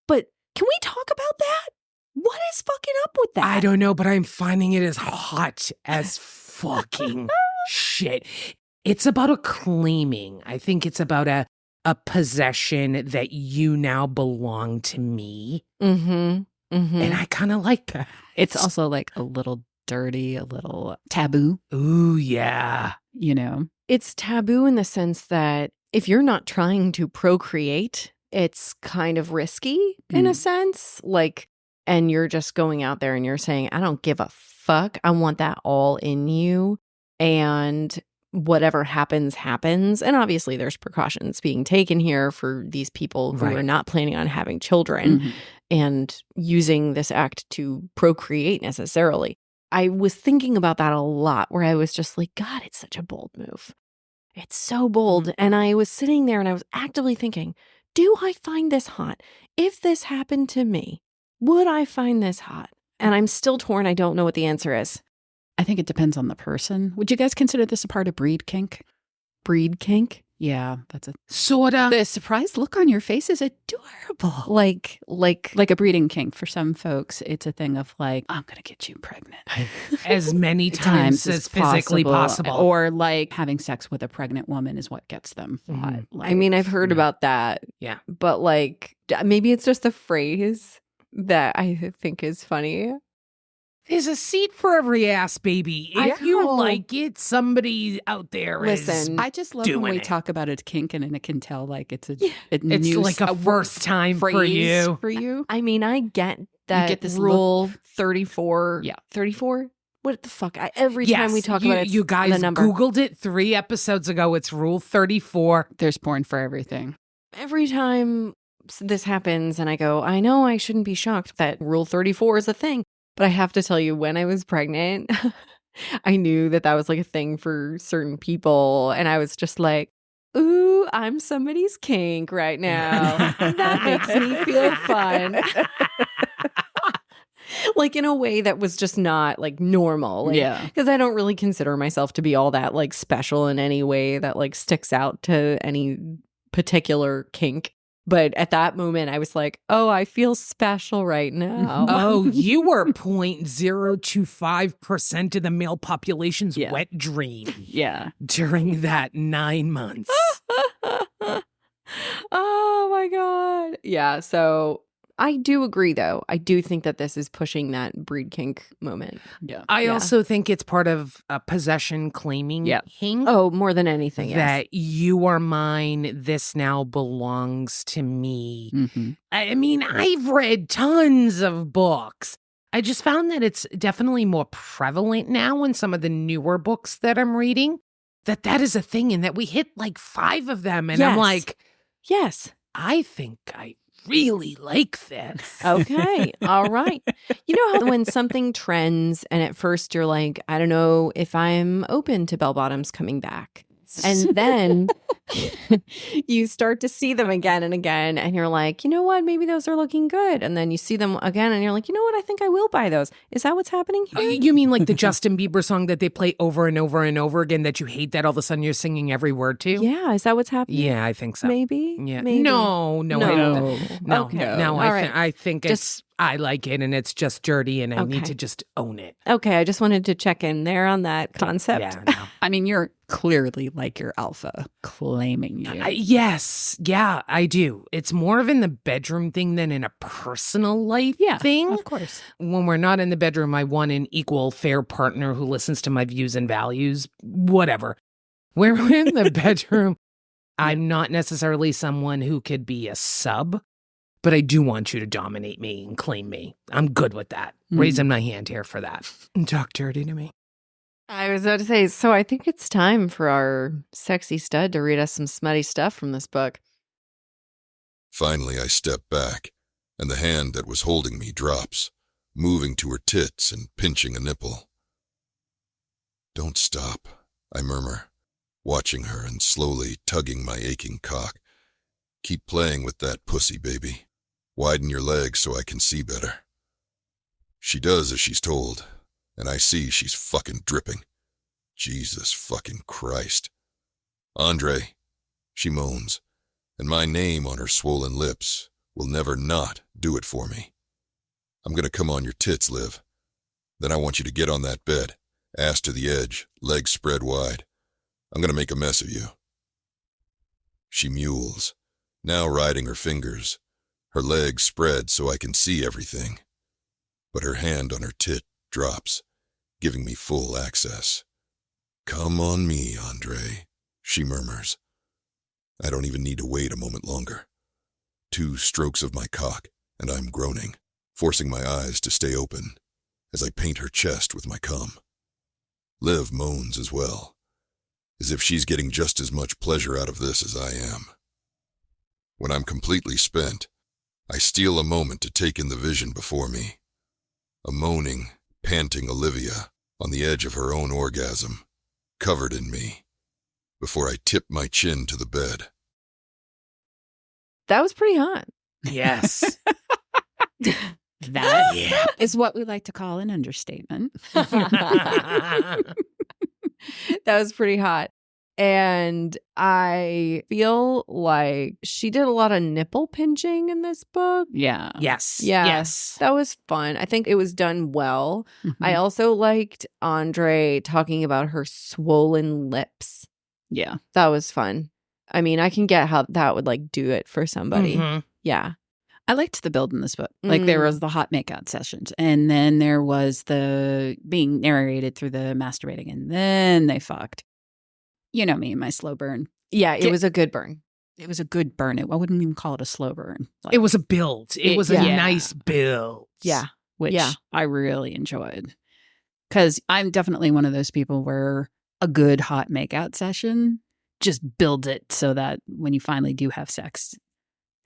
But can we talk about that? What is fucking up with that? I don't know, but I'm finding it as hot as fucking shit. It's about a claiming. I think it's about a possession that you now belong to me. Mm-hmm. And I kind of like that. It's also like a little dirty, a little taboo, Ooh, yeah. you know? It's taboo in the sense that if you're not trying to procreate, it's kind of risky in a sense. Like, and you're just going out there and you're saying, I don't give a fuck. I want that all in you. And whatever happens, happens. And obviously there's precautions being taken here for these people who Right. are not planning on having children and using this act to procreate necessarily. I was thinking about that a lot where I was just like, God, it's such a bold move. It's so bold. And I was sitting there and I was actively thinking, do I find this hot? If this happened to me, would I find this hot? And I'm still torn. I don't know what the answer is. I think it depends on the person. Would you guys consider this a part of breed kink? Breed kink? Yeah, that's a... Sorta. The surprised look on your face is adorable. Like Like a breeding kink. For some folks, it's a thing of like, I'm going to get you pregnant. As many times as physically possible. Or like having sex with a pregnant woman is what gets them hot. I mean, I've heard about that. Yeah. But like, maybe it's just a phrase that I think is funny. There's a seat for every ass, baby. If I you know. like it, somebody out there is... Listen, I just love when doing we it. talk about a kink and I can tell like it's a, It's new like a first time for phrase you. For you. I mean, I get that get this rule 34. Yeah. 34? What the fuck? Every time we talk about it, you it's guys the number. Googled it 3 episodes ago. It's Rule 34. There's porn for everything. Every time this happens and I go, I know I shouldn't be shocked that Rule 34 is a thing. But I have to tell you, when I was pregnant, I knew that that was like a thing for certain people. And I was just like, ooh, I'm somebody's kink right now. That makes me feel fun. Like in a way that was just not like normal. Like, Yeah. because I don't really consider myself to be all that like special in any way that like sticks out to any particular kink. But at that moment, I was like, oh, I feel special right now. Oh, you were 0.025% of the male population's Yeah. wet dream Yeah. during that 9 months. Oh my God. Yeah. So I do agree, though. I do think that this is pushing that breed kink moment. Yeah. I Yeah. also think it's part of a possession claiming Yeah. kink. Oh, more than anything. Yes. That you are mine, this now belongs to me. Mm-hmm. I mean, I've read tons of books. I just found that it's definitely more prevalent now in some of the newer books that I'm reading, that is a thing and that we hit like 5 of them. And I'm Yes. like, Yes. I think I really like this. Okay. All right. You know how when something trends and at first you're like, I don't know if I'm open to bell bottoms coming back. And then you start to see them again and again. And you're like, you know what? Maybe those are looking good. And then you see them again and you're like, you know what? I think I will buy those. Is that what's happening here? You mean like the Justin Bieber song that they play over and over and over again that you hate that all of a sudden you're singing every word to? Yeah. Is that what's happening? Yeah, I think so. Maybe? Yeah. Maybe. No. No. No, Okay. no. All I right. think Just- I like it and it's just dirty and I need Okay. to just own it. Okay. I just wanted to check in there on that concept. Yeah, no. I mean, you're clearly like your alpha claiming you. Yes. Yeah, I do. It's more of in the bedroom thing than in a personal life thing. Of course. When we're not in the bedroom, I want an equal, fair partner who listens to my views and values, whatever. When we're in the bedroom, I'm not necessarily someone who could be a sub, but I do want you to dominate me and claim me. I'm good with that. Raising my hand here for that. Talk dirty to me. I was about to say, so I think it's time for our sexy stud to read us some smutty stuff from this book. Finally, I step back, and the hand that was holding me drops, moving to her tits and pinching a nipple. Don't stop, I murmur, watching her and slowly tugging my aching cock. Keep playing with that pussy, baby. Widen your legs so I can see better. She does as she's told, and I see she's fucking dripping. Jesus fucking Christ. Andre, she moans, and my name on her swollen lips will never not do it for me. I'm gonna come on your tits, Liv. Then I want you to get on that bed, ass to the edge, legs spread wide. I'm gonna make a mess of you. She mules, now riding her fingers, her legs spread so I can see everything. but her hand on her tit drops, giving me full access. "Come on me, Andre," she murmurs. I don't even need to wait a moment longer. 2 strokes of my cock, and I'm groaning, forcing my eyes to stay open as I paint her chest with my cum. Liv moans as well, as if she's getting just as much pleasure out of this as I am. When I'm completely spent, I steal a moment to take in the vision before me. A moaning, panting Olivia on the edge of her own orgasm, covered in me, before I tip my chin to the bed. That was pretty hot. Yes. That is what we like to call an understatement. That was pretty hot. And I feel like she did a lot of nipple pinching in this book. Yeah. Yes. Yeah. Yes. That was fun. I think it was done well. Mhm. I also liked Andre talking about her swollen lips. Yeah. That was fun. I mean, I can get how that would like do it for somebody. Mhm. Yeah. I liked the build in this book. Like there was the hot makeout sessions, and then there was the being narrated through the masturbating, and then they fucked. You know me, my slow burn. Yeah, it was a good burn. It was a good burn. I wouldn't even call it a slow burn. Like, It was a build. It was a yeah. nice build. Yeah. which yeah. I really enjoyed. Because I'm definitely one of those people where a good hot makeout session just builds it so that when you finally do have sex,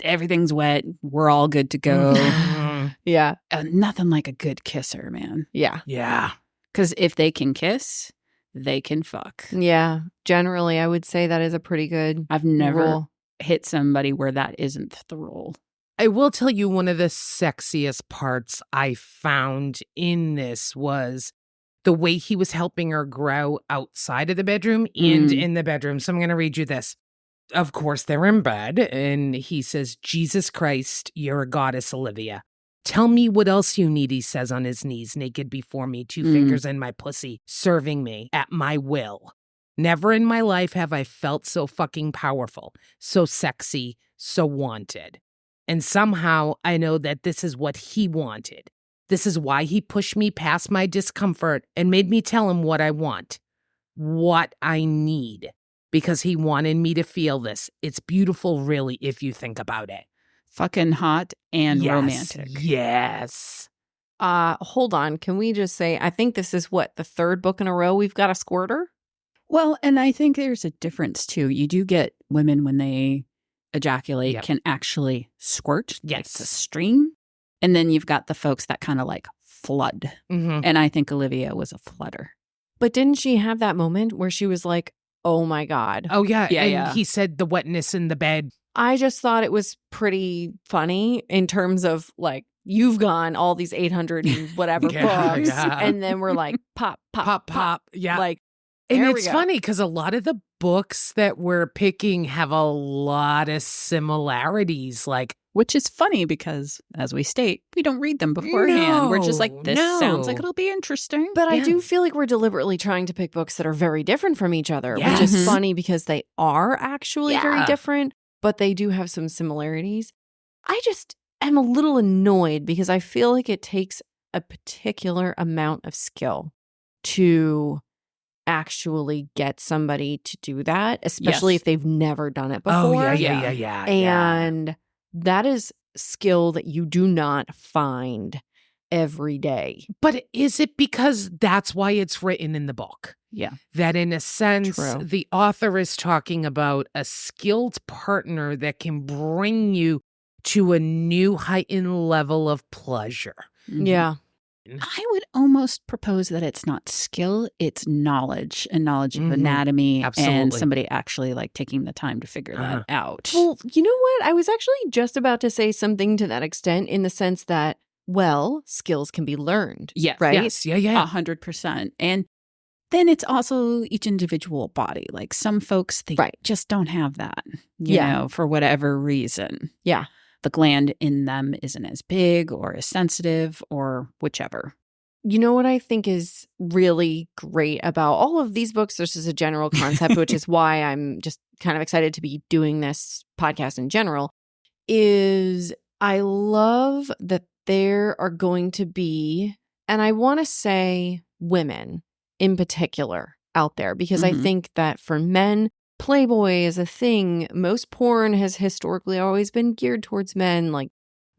everything's wet. We're all good to go. Mhm. Yeah. Nothing like a good kisser, man. Yeah. Yeah. Because if they can kiss, they can fuck. Yeah. Generally, I would say that is a pretty good I've never rule. hit somebody where that isn't the rule. I will tell you one of the sexiest parts I found in this was the way he was helping her grow outside of the bedroom and in the bedroom. So I'm going to read you this. Of course, they're in bed, and he says, "Jesus Christ, you're a goddess, Olivia. Tell me what else you need," he says on his knees, naked before me, 2 fingers in my pussy, serving me at my will. Never in my life have I felt so fucking powerful, so sexy, so wanted. And somehow I know that this is what he wanted. This is why he pushed me past my discomfort and made me tell him what I want, what I need, because he wanted me to feel this. It's beautiful, really, if you think about it. Fucking hot and Yes, romantic. Yes. Hold on. Can we just say, I think this is what, the 3rd book in a row we've got a squirter? Well, and I think there's a difference too. You do get women when they ejaculate Yep. can actually squirt. Like Yes. it's a stream. And then you've got the folks that kind of like flood. Mm-hmm. And I think Olivia was a flooder. But didn't she have that moment where she was like, oh my God? Oh, yeah. Yeah, and yeah. he said the wetness in the bed. I just thought it was pretty funny in terms of like, you've gone all these 800 and whatever Yeah, books. yeah. And then we're like, pop, pop, Pop, pop. Yeah. Like, And there we it's go. funny because a lot of the books that we're picking have a lot of similarities. Like, Which is funny because, as we state, we don't read them beforehand. We're just like, this sounds like no. it'll be interesting. But I Yeah. do feel like we're deliberately trying to pick books that are very different from each other, which Yes. is funny because they are actually very Yeah. different, but they do have some similarities. I just am a little annoyed because I feel like it takes a particular amount of skill to actually get somebody to do that, especially Yes. if they've never done it before. oh, yeah. Yeah. And that is skill that you do not find every day. But is it because that's why it's written in the book? Yeah. That in a sense, True. the author is talking about a skilled partner that can bring you to a new heightened level of pleasure. Mhm. Yeah. I would almost propose that it's not skill, it's knowledge and knowledge of Mhm. anatomy and Absolutely. somebody actually like taking the time to figure that out. Well, you know what? I was actually just about to say something to that extent in the sense that, well, skills can be learned. Yes. Right? Yes. Yeah. 100%. And then it's also each individual body. Like some folks, they Right. just don't have that, you Yeah. know, for whatever reason. Yeah. The gland in them isn't as big or as sensitive or whichever. You know what I think is really great about all of these books? This is a general concept, which is why I'm just kind of excited to be doing this podcast in general, is I love that there are going to be, and I want to say women in particular out there, because I think that for men, Playboy is a thing. Most porn has historically always been geared towards men. Like,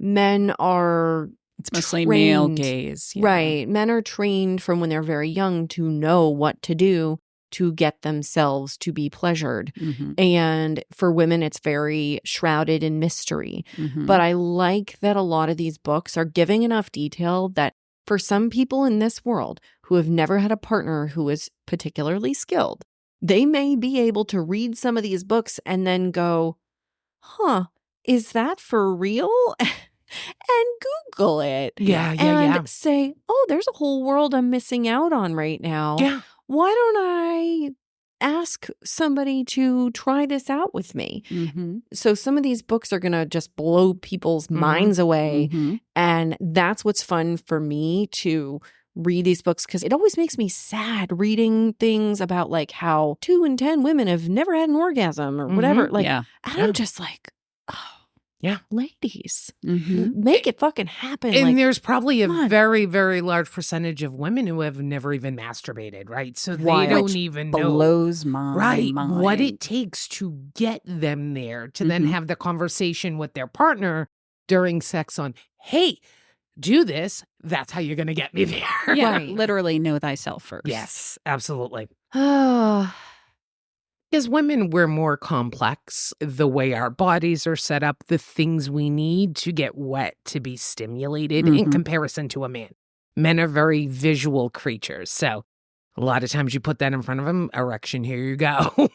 men are It's mostly male trained. gaze. Yeah. Right. Men are trained from when they're very young to know what to do to get themselves to be pleasured. And for women, it's very shrouded in mystery. But I like that a lot of these books are giving enough detail that for some people in this world who have never had a partner who is particularly skilled, they may be able to read some of these books and then go, huh, is that for real? And Google it. And say, oh, there's a whole world I'm missing out on right now. Yeah. Why don't I ask somebody to try this out with me? So some of these books are going to just blow people's minds away. And that's what's fun for me to read these books, because it always makes me sad reading things about like how 2 in 10 women have never had an orgasm or whatever. Like, and I'm just like, oh. Yeah. Ladies, make it fucking happen. And like, there's probably a come on. very, very large percentage of women who have never even masturbated, right? So Wild. they don't Which even know blows my mind. what it takes to get them there, to then have the conversation with their partner during sex on, hey, do this. That's how you're going to get me there. Yeah, Right. literally know thyself first. Yes, absolutely. Oh, Because women, we're more complex. The way our bodies are set up, the things we need to get wet to be stimulated in comparison to a man. Men are very visual creatures. So a lot of times you put that in front of them, erection, here you go.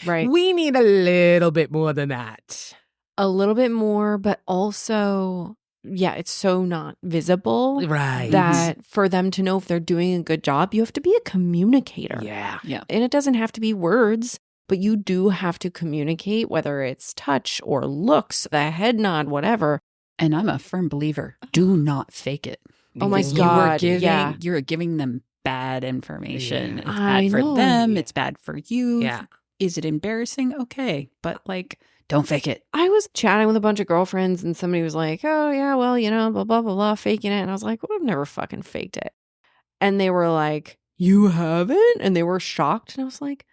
right. We need a little bit more than that. A little bit more, but also, yeah, it's so not visible. Right. That for them to know if they're doing a good job, you have to be a communicator. Yeah. And it doesn't have to be words, but you do have to communicate, whether it's touch or looks, the head nod, whatever. And I'm a firm believer. Do not fake it. Oh my Because God, You are giving them bad information. Yeah. It's I bad for know. them. It's bad for you. Yeah. Is it embarrassing? Okay. But like, don't fake it. I was chatting with a bunch of girlfriends and somebody was like, oh, yeah, well, you know, blah, blah, blah, blah, faking it. And I was like, well, I've never fucking faked it. And they were like, you haven't? And they were shocked. And I was like,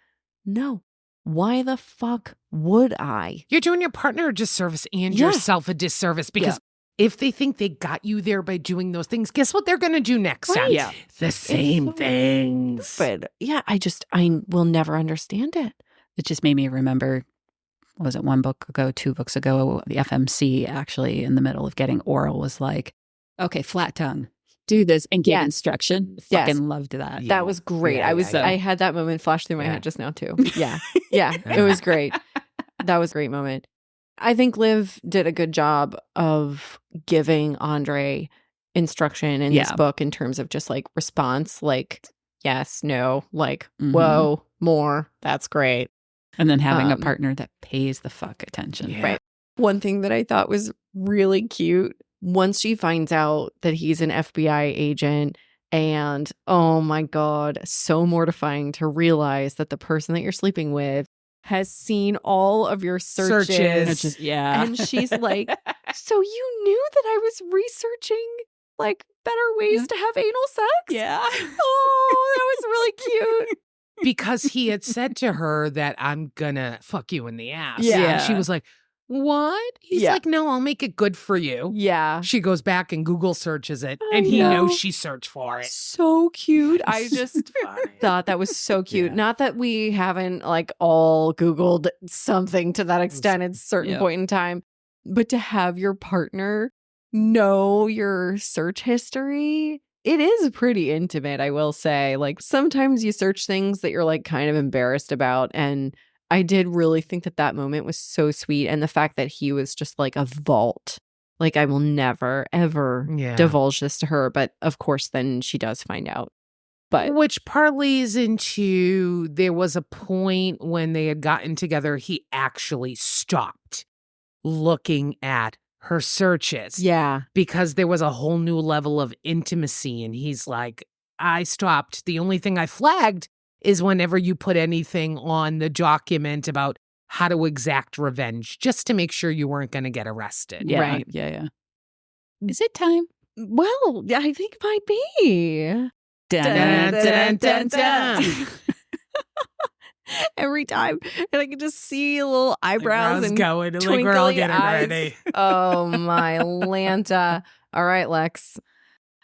no. Why the fuck would I? You're doing your partner a disservice and Yeah. yourself a disservice, because if they think they got you there by doing those things, guess what they're going to do next time? Right. Yeah. The same things. But yeah, I will never understand it. It just made me remember, was it 2 books ago, the FMC actually in the middle of getting oral was like, okay, flat tongue, do this and give instruction. Yes. Fucking loved that. Yeah. That was great. Yeah, I had that moment flash through my head just now too. Yeah. Yeah. It was great. That was a great moment. I think Liv did a good job of giving Andre instruction in this book in terms of just like response, like yes, no, like whoa, more. That's great. And then having a partner that pays the fuck attention. Yeah. Right. One thing that I thought was really cute, once she finds out that he's an FBI agent, and oh my God, so mortifying to realize that the person that you're sleeping with has seen all of your searches. Yeah. And she's like, so you knew that I was researching like better ways to have anal sex? Yeah. Oh, that was really cute. Because he had said to her that I'm gonna fuck you in the ass. Yeah. And she was like, what? He's like, no, I'll make it good for you. Yeah. She goes back and Google searches it, I and he know. knows she searched for it. So cute. I just thought that was so cute. Yeah. Not that we haven't like all Googled something to that extent at a certain point in time, but to have your partner know your search history, it is pretty intimate, I will say. Like sometimes you search things that you're like kind of embarrassed about, and I did really think that that moment was so sweet. And the fact that he was just like a vault, like I will never, ever divulge this to her. But of course, then she does find out. But which parlays into there was a point when they had gotten together, he actually stopped looking at her searches. yeah, Because there was a whole new level of intimacy. And he's like, I stopped. The only thing I flagged is whenever you put anything on the document about how to exact revenge, just to make sure you weren't going to get arrested. Yeah. Right. Yeah. Yeah. Is it time? Well, I think it might be. Dun, dun, dun, dun. Every time. And I can just see little eyebrows and going. Like we're all twinkly getting eyes. ready. Oh, my Lanta. All right, Lex.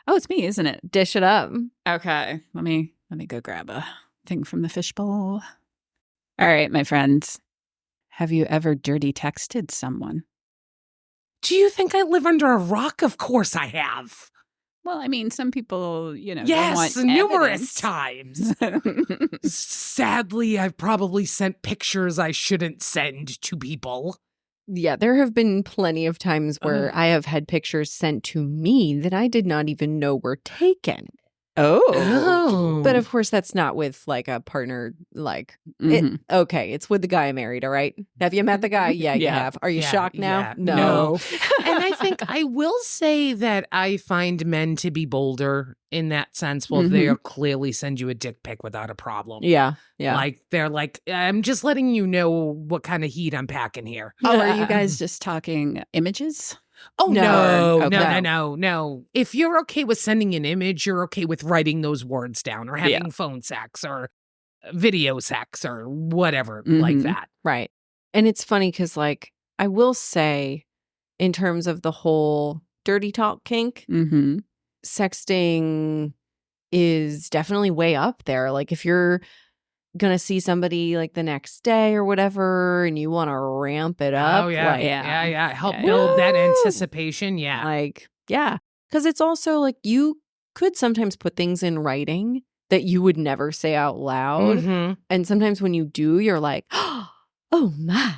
Oh, it's me, isn't it? Dish it up. Okay. Let me go grab a thing from the fishbowl. All right, my friends. Have you ever dirty texted someone? Do you think I live under a rock? Of course I have. Well, I mean, some people, don't want Yes, numerous evidence. times. Sadly, I've probably sent pictures I shouldn't send to people. Yeah, there have been plenty of times where I have had pictures sent to me that I did not even know were taken. Oh. But of course, that's not with like a partner. Like, Mhm. okay, it's with the guy I married. All right. Have you met the guy? Yeah, you Yeah. have. Are you Yeah, shocked now? yeah. No. And I think I will say that I find men to be bolder in that sense. Well, they'll clearly send you a dick pic without a problem. Yeah. Yeah. Like, they're like, I'm just letting you know what kind of heat I'm packing here. Oh, are you guys just talking images? Oh, No. no. If you're okay with sending an image, you're okay with writing those words down or having phone sex or video sex or whatever like that. Right. And it's funny because, like, I will say, in terms of the whole dirty talk kink, Mm-hmm. sexting is definitely way up there. Like, if you're going to see somebody like the next day or whatever and you want to ramp it up. Oh, yeah. Like, Yeah. Help Yeah. build that Woo! anticipation. Yeah. Like, yeah. Because it's also like you could sometimes put things in writing that you would never say out loud. Mhm. And sometimes when you do, you're like, oh my.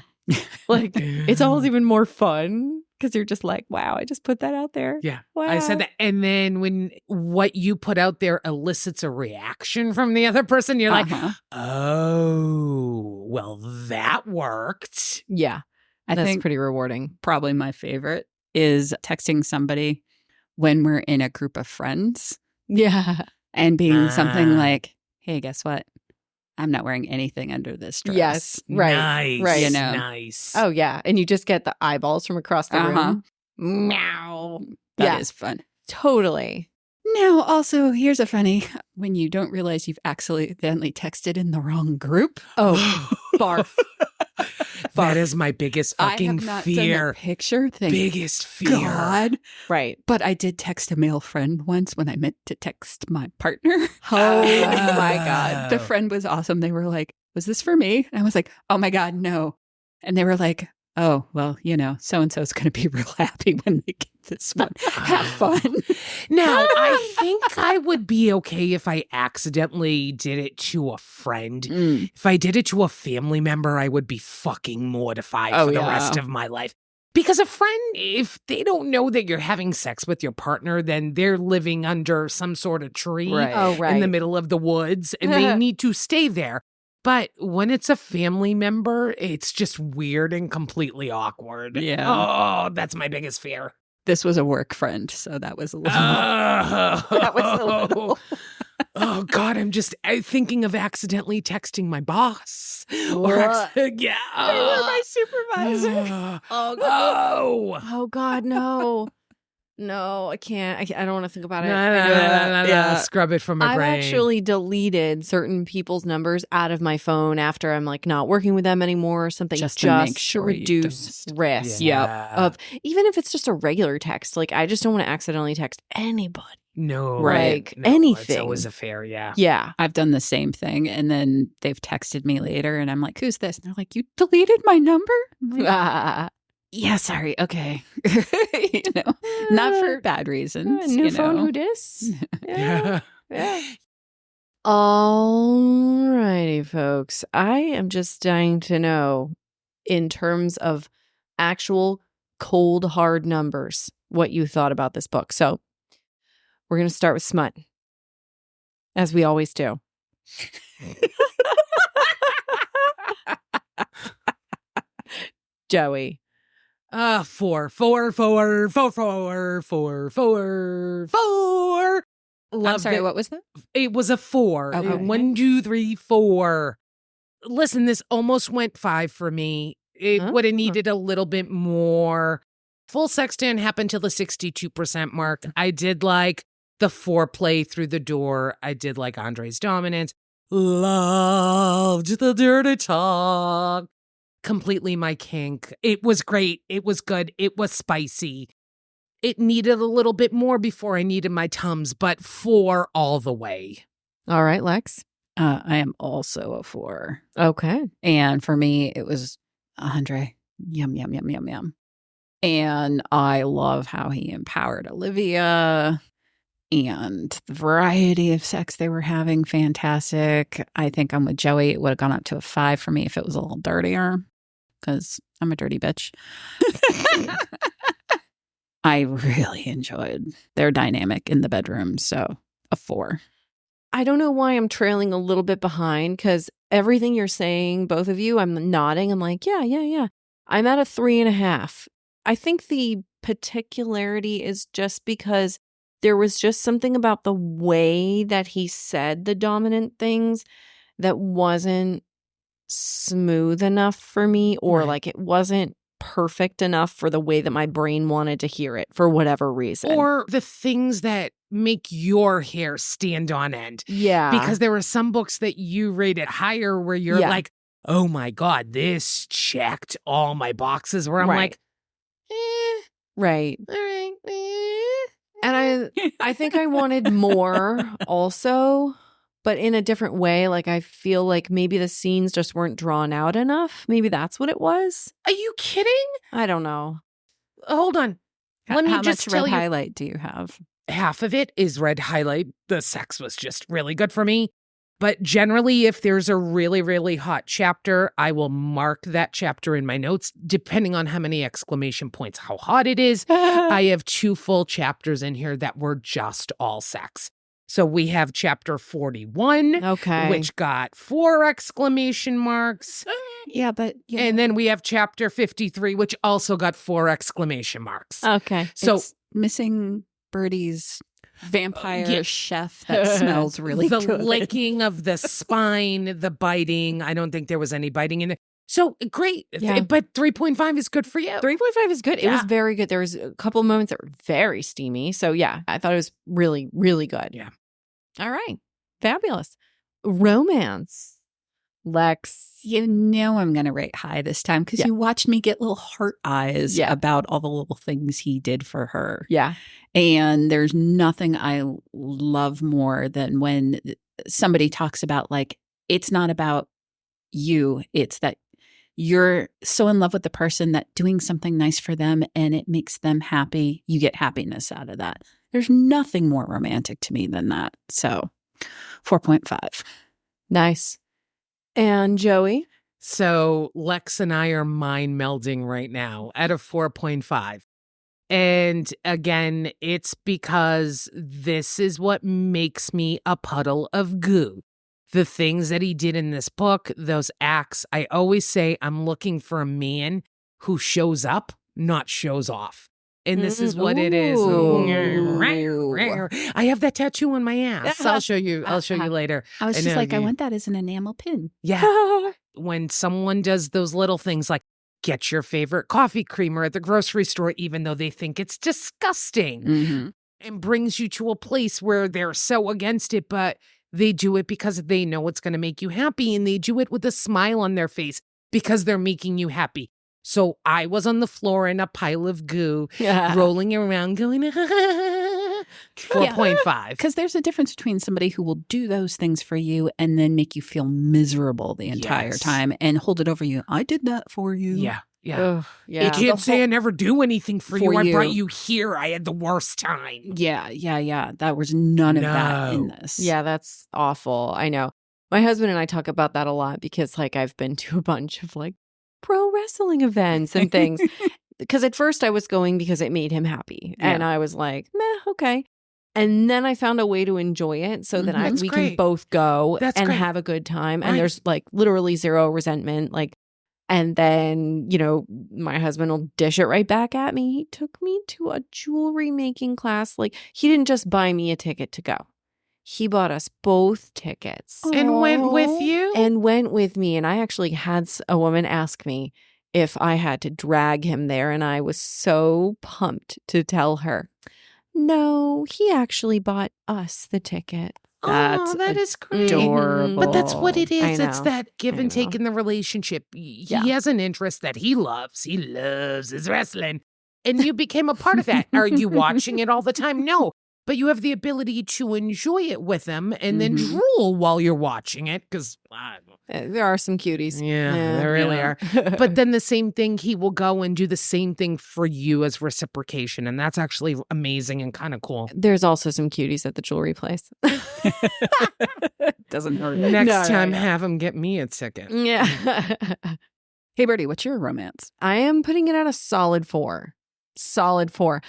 Like, it's almost even more fun because you're just like, wow, I just put that out there. Yeah. Wow. I said that. And then when what you put out there elicits a reaction from the other person, you're like, oh, well, that worked. Yeah. I That's think pretty rewarding. probably my favorite is texting somebody when we're in a group of friends Yeah. and being something Ah. like, hey, guess what? I'm not wearing anything under this dress. Yes. Right. Nice. Right. You know. Nice. Oh, yeah. And you just get the eyeballs from across the room. Meow. Yeah. That is fun. Totally. Now, also, here's a funny when you don't realize you've accidentally texted in the wrong group. Oh, barf. That is my biggest fucking I have not fear. done a picture. Thank Biggest fear. God. Right. But I did text a male friend once when I meant to text my partner. Oh, my God. The friend was awesome. They were like, was this for me? And I was like, oh my God, no. And they were like, oh, well, so-and-so is going to be real happy when they get this one. Have fun. Now, I think I would be okay if I accidentally did it to a friend. If I did it to a family member, I would be fucking mortified Oh, for the yeah. rest of my life. Because a friend, if they don't know that you're having sex with your partner, then they're living under some sort of tree Right. Oh, right. in the middle of the woods and they need to stay there. But when it's a family member, it's just weird and completely awkward. Yeah. Oh, that's my biggest fear. This was a work friend, so that was a little. That was a little. Oh God, I'm just thinking of accidentally texting my boss. Or What? yeah. They were my supervisor. Oh, God. Oh. Oh, God, no. No, I can't. I don't want to think about it. No. Yeah. Scrub it from my I've brain. actually deleted certain people's numbers out of my phone after I'm like not working with them anymore or something, Just just to make sure you reduce don't. risk Yeah. of even if it's just a regular text. Like I just don't want to accidentally text anybody. No. Like, No, anything. It's always a fair, yeah. Yeah. I've done the same thing. And then they've texted me later and I'm like, who's this? And they're like, you deleted my number? I'm like, yeah, sorry. Okay. Not for bad reasons. New phone, who dis? Yeah. Yeah. All righty, folks. I am just dying to know, in terms of actual cold, hard numbers, what you thought about this book. So we're going to start with smut, as we always do. Joey. 4. I'm Love sorry, it. what was that? It was a 4. Okay. 1, 2, 3, 4. Listen, this almost went 5 for me. It Huh? would have needed a little bit more full sex didn't happen till the 62% mark. I did like the foreplay through the door. I did like Andre's dominance. Loved the dirty talk. Completely my kink. It was great. It was good. It was spicy. It needed a little bit more before I needed my Tums, but 4 all the way. All right, Lex. I am also a 4. Okay. And for me, it was Andre. Yum, yum, yum, yum, yum. And I love how he empowered Olivia and the variety of sex they were having. Fantastic. I think I'm with Joey. It would have gone up to a 5 for me if it was a little dirtier because I'm a dirty bitch. I really enjoyed their dynamic in the bedroom. So a 4. I don't know why I'm trailing a little bit behind because everything you're saying, both of you, I'm nodding. I'm like, yeah. I'm at a 3.5. I think the particularity is just because there was just something about the way that he said the dominant things that wasn't smooth enough for me, or like it wasn't perfect enough for the way that my brain wanted to hear it for whatever reason. Or the things that make your hair stand on end. Yeah. Because there were some books that you rated higher where you're like, oh my God, this checked all my boxes. Where I'm like, right. All right. And I think I wanted more also, but in a different way. Like I feel like maybe the scenes just weren't drawn out enough. Maybe that's what it was. Are you kidding? I don't know. Hold on. Let me How just much tell red you. highlight do you have? Half of it is red highlight. The sex was just really good for me. But generally, if there's a really, really hot chapter, I will mark that chapter in my notes, depending on how many exclamation points, how hot it is. I have 2 full chapters in here that were just all sex. So we have chapter 41, Okay. which got 4 exclamation marks. Yeah, but And then we have chapter 53, which also got 4 exclamation marks. Okay. So it's missing Birdie's vampire chef that smells really the good. licking of the spine, the biting. I don't think there was any biting in it. So great. Yeah. But 3.5 is good for you. 3.5 is good. It was Yeah. very good. There was a couple of moments that were very steamy. So yeah, I thought it was really, really good. Yeah. All right. Fabulous. Romance. Lex. You know I'm going to rate high this time because you watched me get little heart eyes about all the little things he did for her. Yeah. And there's nothing I love more than when somebody talks about, like, it's not about you. It's that you're so in love with the person that doing something nice for them and it makes them happy. You get happiness out of that. There's nothing more romantic to me than that. So 4.5. Nice. And Joey? So Lex and I are mind melding right now at a 4.5. And again, it's because this is what makes me a puddle of goo. The things that he did in this book, those acts, I always say I'm looking for a man who shows up, not shows off. And this is what it is. I have that tattoo on my ass. I'll show you. I'll show you later. I was I just know like, I you- want that as an enamel pin. Yeah. When someone does those little things like get your favorite coffee creamer at the grocery store, even though they think it's disgusting, Mm-hmm. and brings you to a place where they're so against it, but they do it because they know it's going to make you happy, and they do it with a smile on their face because they're making you happy. So I was on the floor in a pile of goo, rolling around going, 4.5. Because there's a difference between somebody who will do those things for you and then make you feel miserable the entire Yes. time and hold it over you. I did that for you. Yeah. Yeah. Ugh, yeah. You can't say I never do anything for you. For I brought you. you here. I had the worst time. Yeah. There was none of that in No. this. Yeah, that's awful. I know. My husband and I talk about that a lot because like I've been to a bunch of like pro wrestling events and things. Because at first I was going because it made him happy. And I was like, meh, okay. And then I found a way to enjoy it so that That's we great. can both go That's and great. have a good time. And Right. there's like literally zero resentment. Like, and then, you know, my husband will dish it right back at me. He took me to a jewelry making class. Like, he didn't just buy me a ticket to go. He bought us both tickets And went with you? and went with me. And I actually had a woman ask me, if I had to drag him there. And I was so pumped to tell her, no, he actually bought us the ticket. That's that is great. adorable. But that's what it is. I It's know. that give I and take know. in the relationship. He Yeah. has an interest that he loves. He loves his wrestling. And you became a part of that. Are you watching it all the time? No. But you have the ability to enjoy it with him and then Mhm. drool while you're watching it. Because, There are some cuties. yeah, there really Yeah. are. But then the same thing, he will go and do the same thing for you as reciprocation. And that's actually amazing and kind of cool. There's also some cuties at the jewelry place. Doesn't hurt. Next time, have him get me a ticket. Yeah. Hey, Birdie, what's your romance? I am putting it at a solid 4. Solid 4.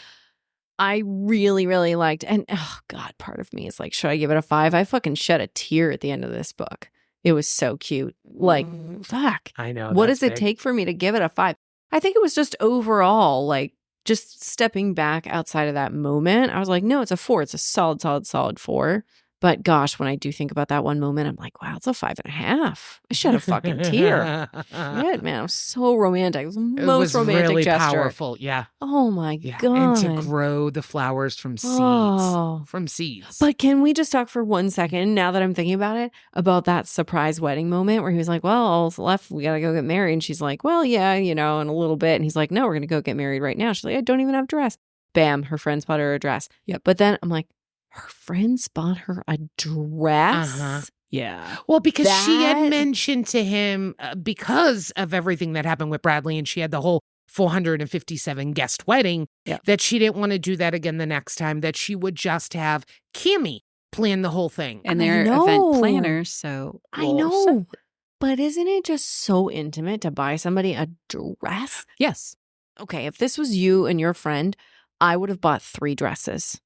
I really, really liked, and oh God, part of me is like, should I give it a 5? I fucking shed a tear at the end of this book. It was so cute. Like, fuck. I know. What that's does it big. take for me to give it a 5? I think it was just overall, like, just stepping back outside of that moment. I was like, no, it's a 4. It's a solid, solid, solid 4. But gosh, when I do think about that one moment, I'm like, wow, it's a 5.5. I shed a fucking tear. Shit, man, it was so romantic. It was the It most was romantic really gesture. powerful. Yeah. Oh my Yeah. God. And to grow the flowers from seeds. Oh. From seeds. But can we just talk for 1 second, now that I'm thinking about it, about that surprise wedding moment where he was like, well, all's left, we got to go get married. And she's like, well, yeah, in a little bit. And he's like, no, we're going to go get married right now. She's like, I don't even have a dress. Bam, her friends bought her a dress. Yep. But then I'm like, her friends bought her a dress? Uh-huh. Yeah. Well, because she That- had mentioned to him, because of everything that happened with Bradley, and she had the whole 457 guest wedding, Yeah. that she didn't want to do that again the next time, that she would just have Kimmy plan the whole thing. And I they're know. event planners, so I we'll know. set- But isn't it just so intimate to buy somebody a dress? Yes. Okay, if this was you and your friend, I would have bought 3 dresses.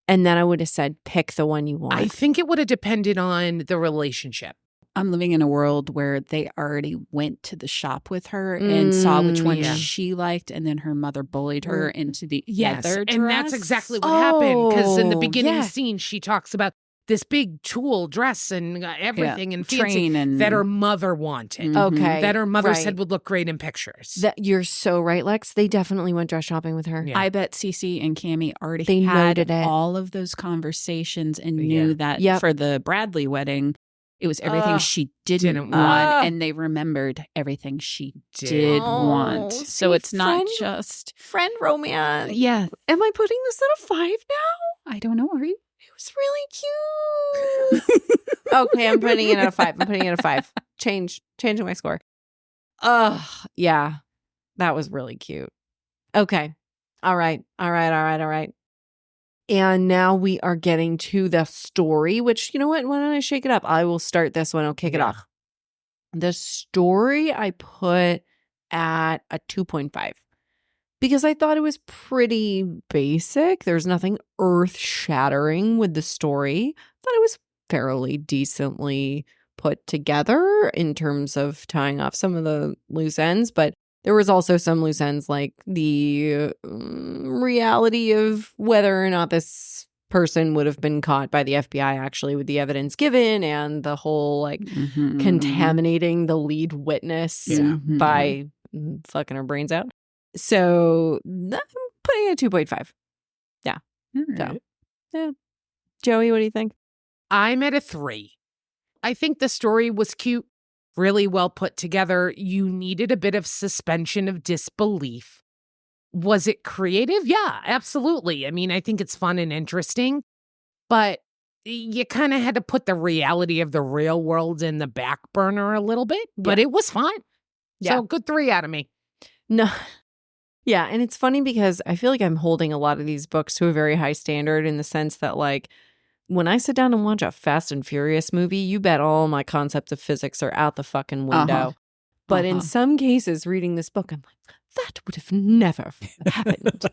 And then I would have said, pick the one you want. I think it would have depended on the relationship. I'm living in a world where they already went to the shop with her and saw which one yeah. she liked, and then her mother bullied her into the other dress. And that's exactly what happened. Because in the Oh, beginning yeah. scene, she talks about this big tulle dress and everything and fancy train and that her mother wanted. Mhm. Okay. That her mother right. said would look great in pictures. That you're so right, Lex. They definitely went dress shopping with her. Yeah. I bet Cece and Cammie already They had noted it. all of those conversations and Yeah. knew that Yep. for the Bradley wedding, it was everything Ugh, she didn't didn't want, want. and they remembered everything she Did. did Oh, want. So see, it's not friend- just Friend romance. yeah. Am I putting this at a 5 now? I don't know. Are you? It was really cute. Okay, I'm putting it at a 5. I'm putting it at a 5. Changing my score. Yeah. That was really cute. Okay. All right. And now we are getting to the story, which, you know what? Why don't I shake it up? I will start this one. I'll kick it Yeah. off. The story I put at a 2.5 because I thought it was pretty basic. There's nothing earth-shattering with the story. I thought it was fairly decently put together in terms of tying off some of the loose ends, but there was also some loose ends like the reality of whether or not this person would have been caught by the FBI actually with the evidence given and the whole like Mhm. contaminating the lead witness Yeah. by fucking her brains out. So I'm putting it at 2.5. All So, right. yeah. Joey, what do you think? I'm at a 3. I think the story was cute, really well put together. You needed a bit of suspension of disbelief. Was it creative? Yeah, absolutely. I mean, I think it's fun and interesting, but you kind of had to put the reality of the real world in the back burner a little bit, but it was fun. Yeah. So good 3 out of me. No. Yeah, and it's funny because I feel like I'm holding a lot of these books to a very high standard in the sense that like when I sit down and watch a Fast and Furious movie, you bet all my concepts of physics are out the fucking window. Uh-huh. But in Uh-huh. some cases, reading this book, I'm like, that would have never happened.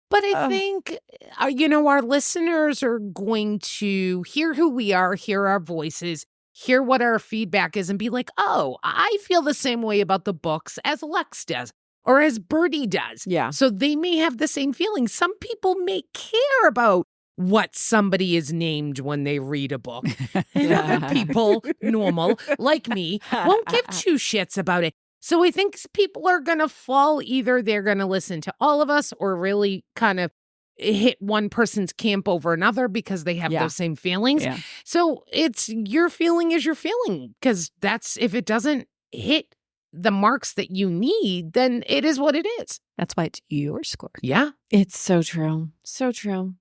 But I think, our listeners are going to hear who we are, hear our voices, hear what our feedback is, and be like, oh, I feel the same way about the books as Lex does or as Birdie does. Yeah. So they may have the same feelings. Some people may care about what somebody is named when they read a book. And other people, normal, like me, won't give two shits about it. So I think people are going to fall. Either they're going to listen to all of us or really kind of hit one person's camp over another because they have those same feelings. Yeah. So it's your feeling is your feeling, because that's, if it doesn't hit the marks that you need, then it is what it is. That's why it's your score. Yeah. It's so true. So true.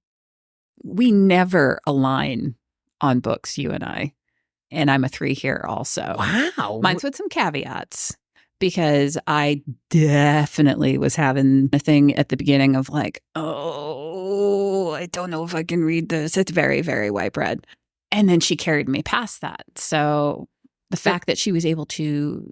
We never align on books, you and I. And I'm a 3 here also. Wow. Mine's with some caveats, because I definitely was having a thing at the beginning of like, oh, I don't know if I can read this. It's very, very white bread. And then she carried me past that. So the fact that she was able to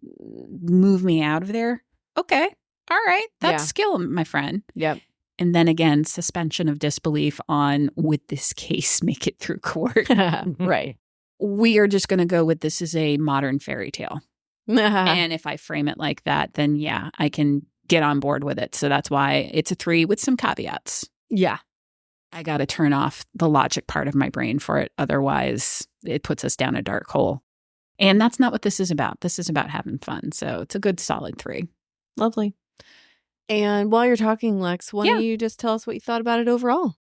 move me out of there, okay, all right, that's skill, my friend. Yep. And then again, suspension of disbelief on, would this case make it through court? Right. We are just going to go with, this is a modern fairy tale. And if I frame it like that, then yeah, I can get on board with it. So that's why it's a 3 with some caveats. Yeah. I got to turn off the logic part of my brain for it. Otherwise, it puts us down a dark hole. And that's not what this is about. This is about having fun. So it's a good solid 3. Lovely. And while you're talking, Lex, why don't you just tell us what you thought about it overall?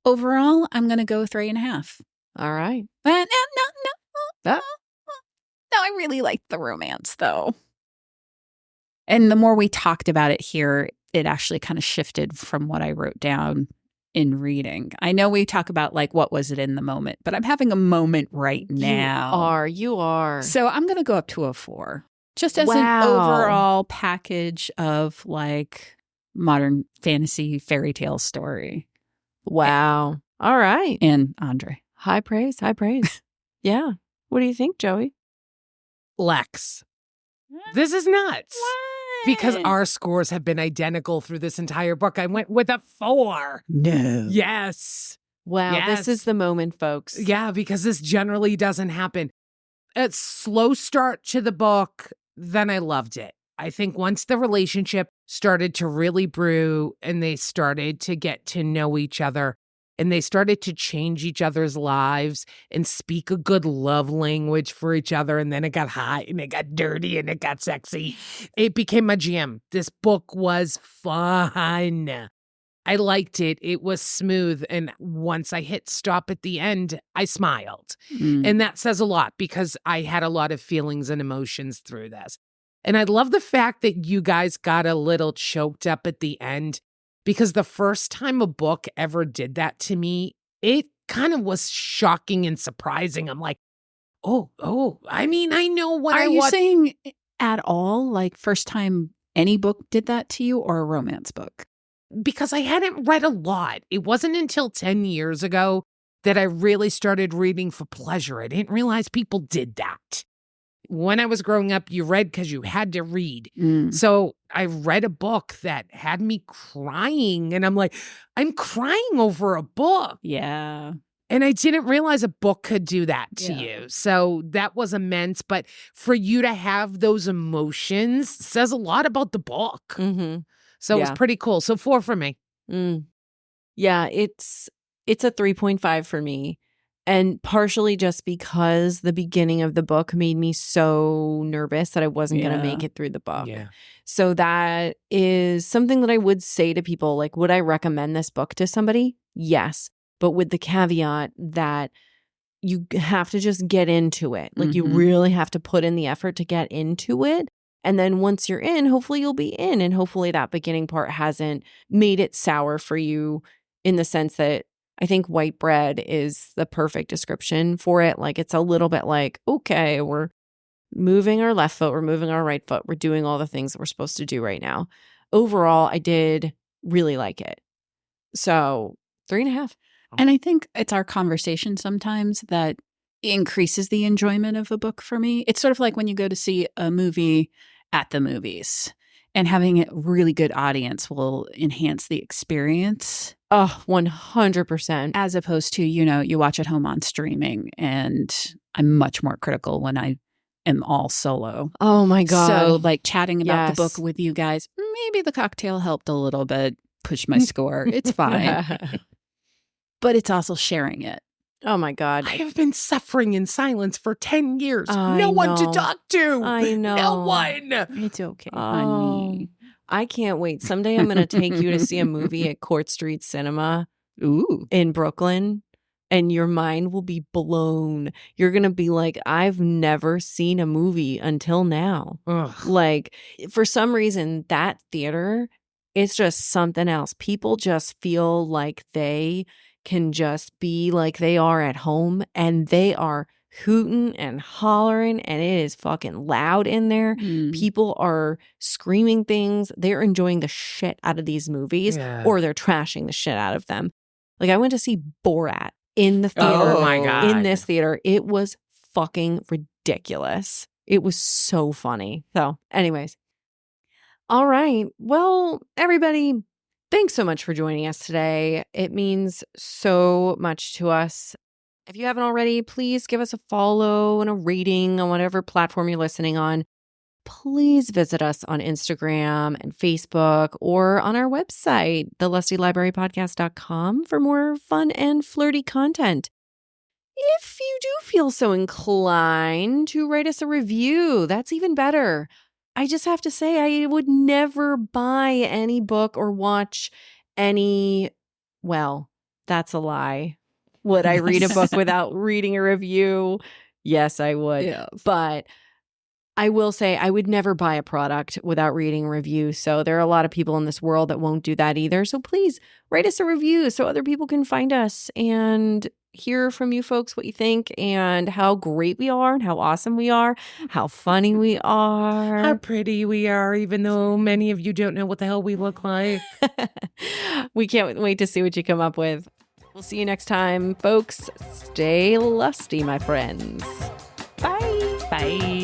Overall, I'm going to go 3.5. All right. But no, I really liked the romance, though. And the more we talked about it here, it actually kind of shifted from what I wrote down in reading. I know we talk about like, what was it in the moment, but I'm having a moment right now. You are. So I'm going to go up to a 4, just as an overall package of like modern fantasy fairy tale story. Wow. All right. And Andre. High praise. High praise. Yeah. What do you think, Joey? Lex, this is nuts. What? Because our scores have been identical through this entire book. I went with a 4. No. Yes. Wow. Yes. This is the moment, folks. Yeah, because this generally doesn't happen. A slow start to the book, then I loved it. I think once the relationship started to really brew and they started to get to know each other and they started to change each other's lives and speak a good love language for each other, and then it got hot and it got dirty and it got sexy, it became my jam. This book was fun. I liked it. It was smooth. And once I hit stop at the end, I smiled. And that says a lot because I had a lot of feelings and emotions through this. And I love the fact that you guys got a little choked up at the end, because the first time a book ever did that to me, it kind of was shocking and surprising. I'm like, oh, I mean, I know what Are you saying at all, like first time any book did that to you, or a romance book? Because I hadn't read a lot. It wasn't until 10 years ago that I really started reading for pleasure. I didn't realize people did that. When I was growing up, you read because you had to read. So I read a book that had me crying, and I'm like, I'm crying over a book. Yeah. And I didn't realize a book could do that to you. So that was immense. But for you to have those emotions says a lot about the book. Mm-hmm. So it was pretty cool. So 4 for me. Yeah, it's a 3.5 for me. And partially just because the beginning of the book made me so nervous that I wasn't going to make it through the book. Yeah. So that is something that I would say to people, like, would I recommend this book to somebody? Yes. But with the caveat that you have to just get into it. Like, you really have to put in the effort to get into it. And then once you're in, hopefully you'll be in. And hopefully that beginning part hasn't made it sour for you, in the sense that I think white bread is the perfect description for it. Like, it's a little bit like, okay, we're moving our left foot, we're moving our right foot, we're doing all the things that we're supposed to do right now. Overall, I did really like it. So 3.5. And I think it's our conversation sometimes that increases the enjoyment of a book for me. It's sort of like when you go to see a movie at the movies, and having a really good audience will enhance the experience. Oh, 100%. As opposed to, you watch at home on streaming, and I'm much more critical when I am all solo. Oh my God. So like chatting about the book with you guys, maybe the cocktail helped a little bit push my score. It's fine. but it's also sharing it. Oh my God. I have been suffering in silence for 10 years. I No one to know. talk to. I know. No one. It's okay, Oh, honey. I can't wait. Someday I'm going to take you to see a movie at Court Street Cinema Ooh. in Brooklyn, and your mind will be blown. You're going to be like, I've never seen a movie until now. Ugh. Like, for some reason, that theater is just something else. People just feel like they can just be like they are at home, and they are hooting and hollering, and it is fucking loud in there. Mm. People are screaming things. They're enjoying the shit out of these movies, Yeah. or they're trashing the shit out of them. Like, I went to see Borat in the theater. Oh my God. In this theater. It was fucking ridiculous. It was so funny. So, anyways. All right. Well, everybody, thanks so much for joining us today. It means so much to us. If you haven't already, please give us a follow and a rating on whatever platform you're listening on. Please visit us on Instagram and Facebook, or on our website, thelustylibrarypodcast.com, for more fun and flirty content. If you do feel so inclined to write us a review, that's even better. I just have to say, I would never buy any book or watch any, well, that's a lie. Would I read a book without reading a review? Yes, I would. Yes. But I will say I would never buy a product without reading a review. So there are a lot of people in this world that won't do that either. So please write us a review so other people can find us and hear from you folks what you think and how great we are and how awesome we are, how funny we are. How pretty we are, even though many of you don't know what the hell we look like. We can't wait to see what you come up with. We'll see you next time, folks. Stay lusty, my friends. Bye. Bye.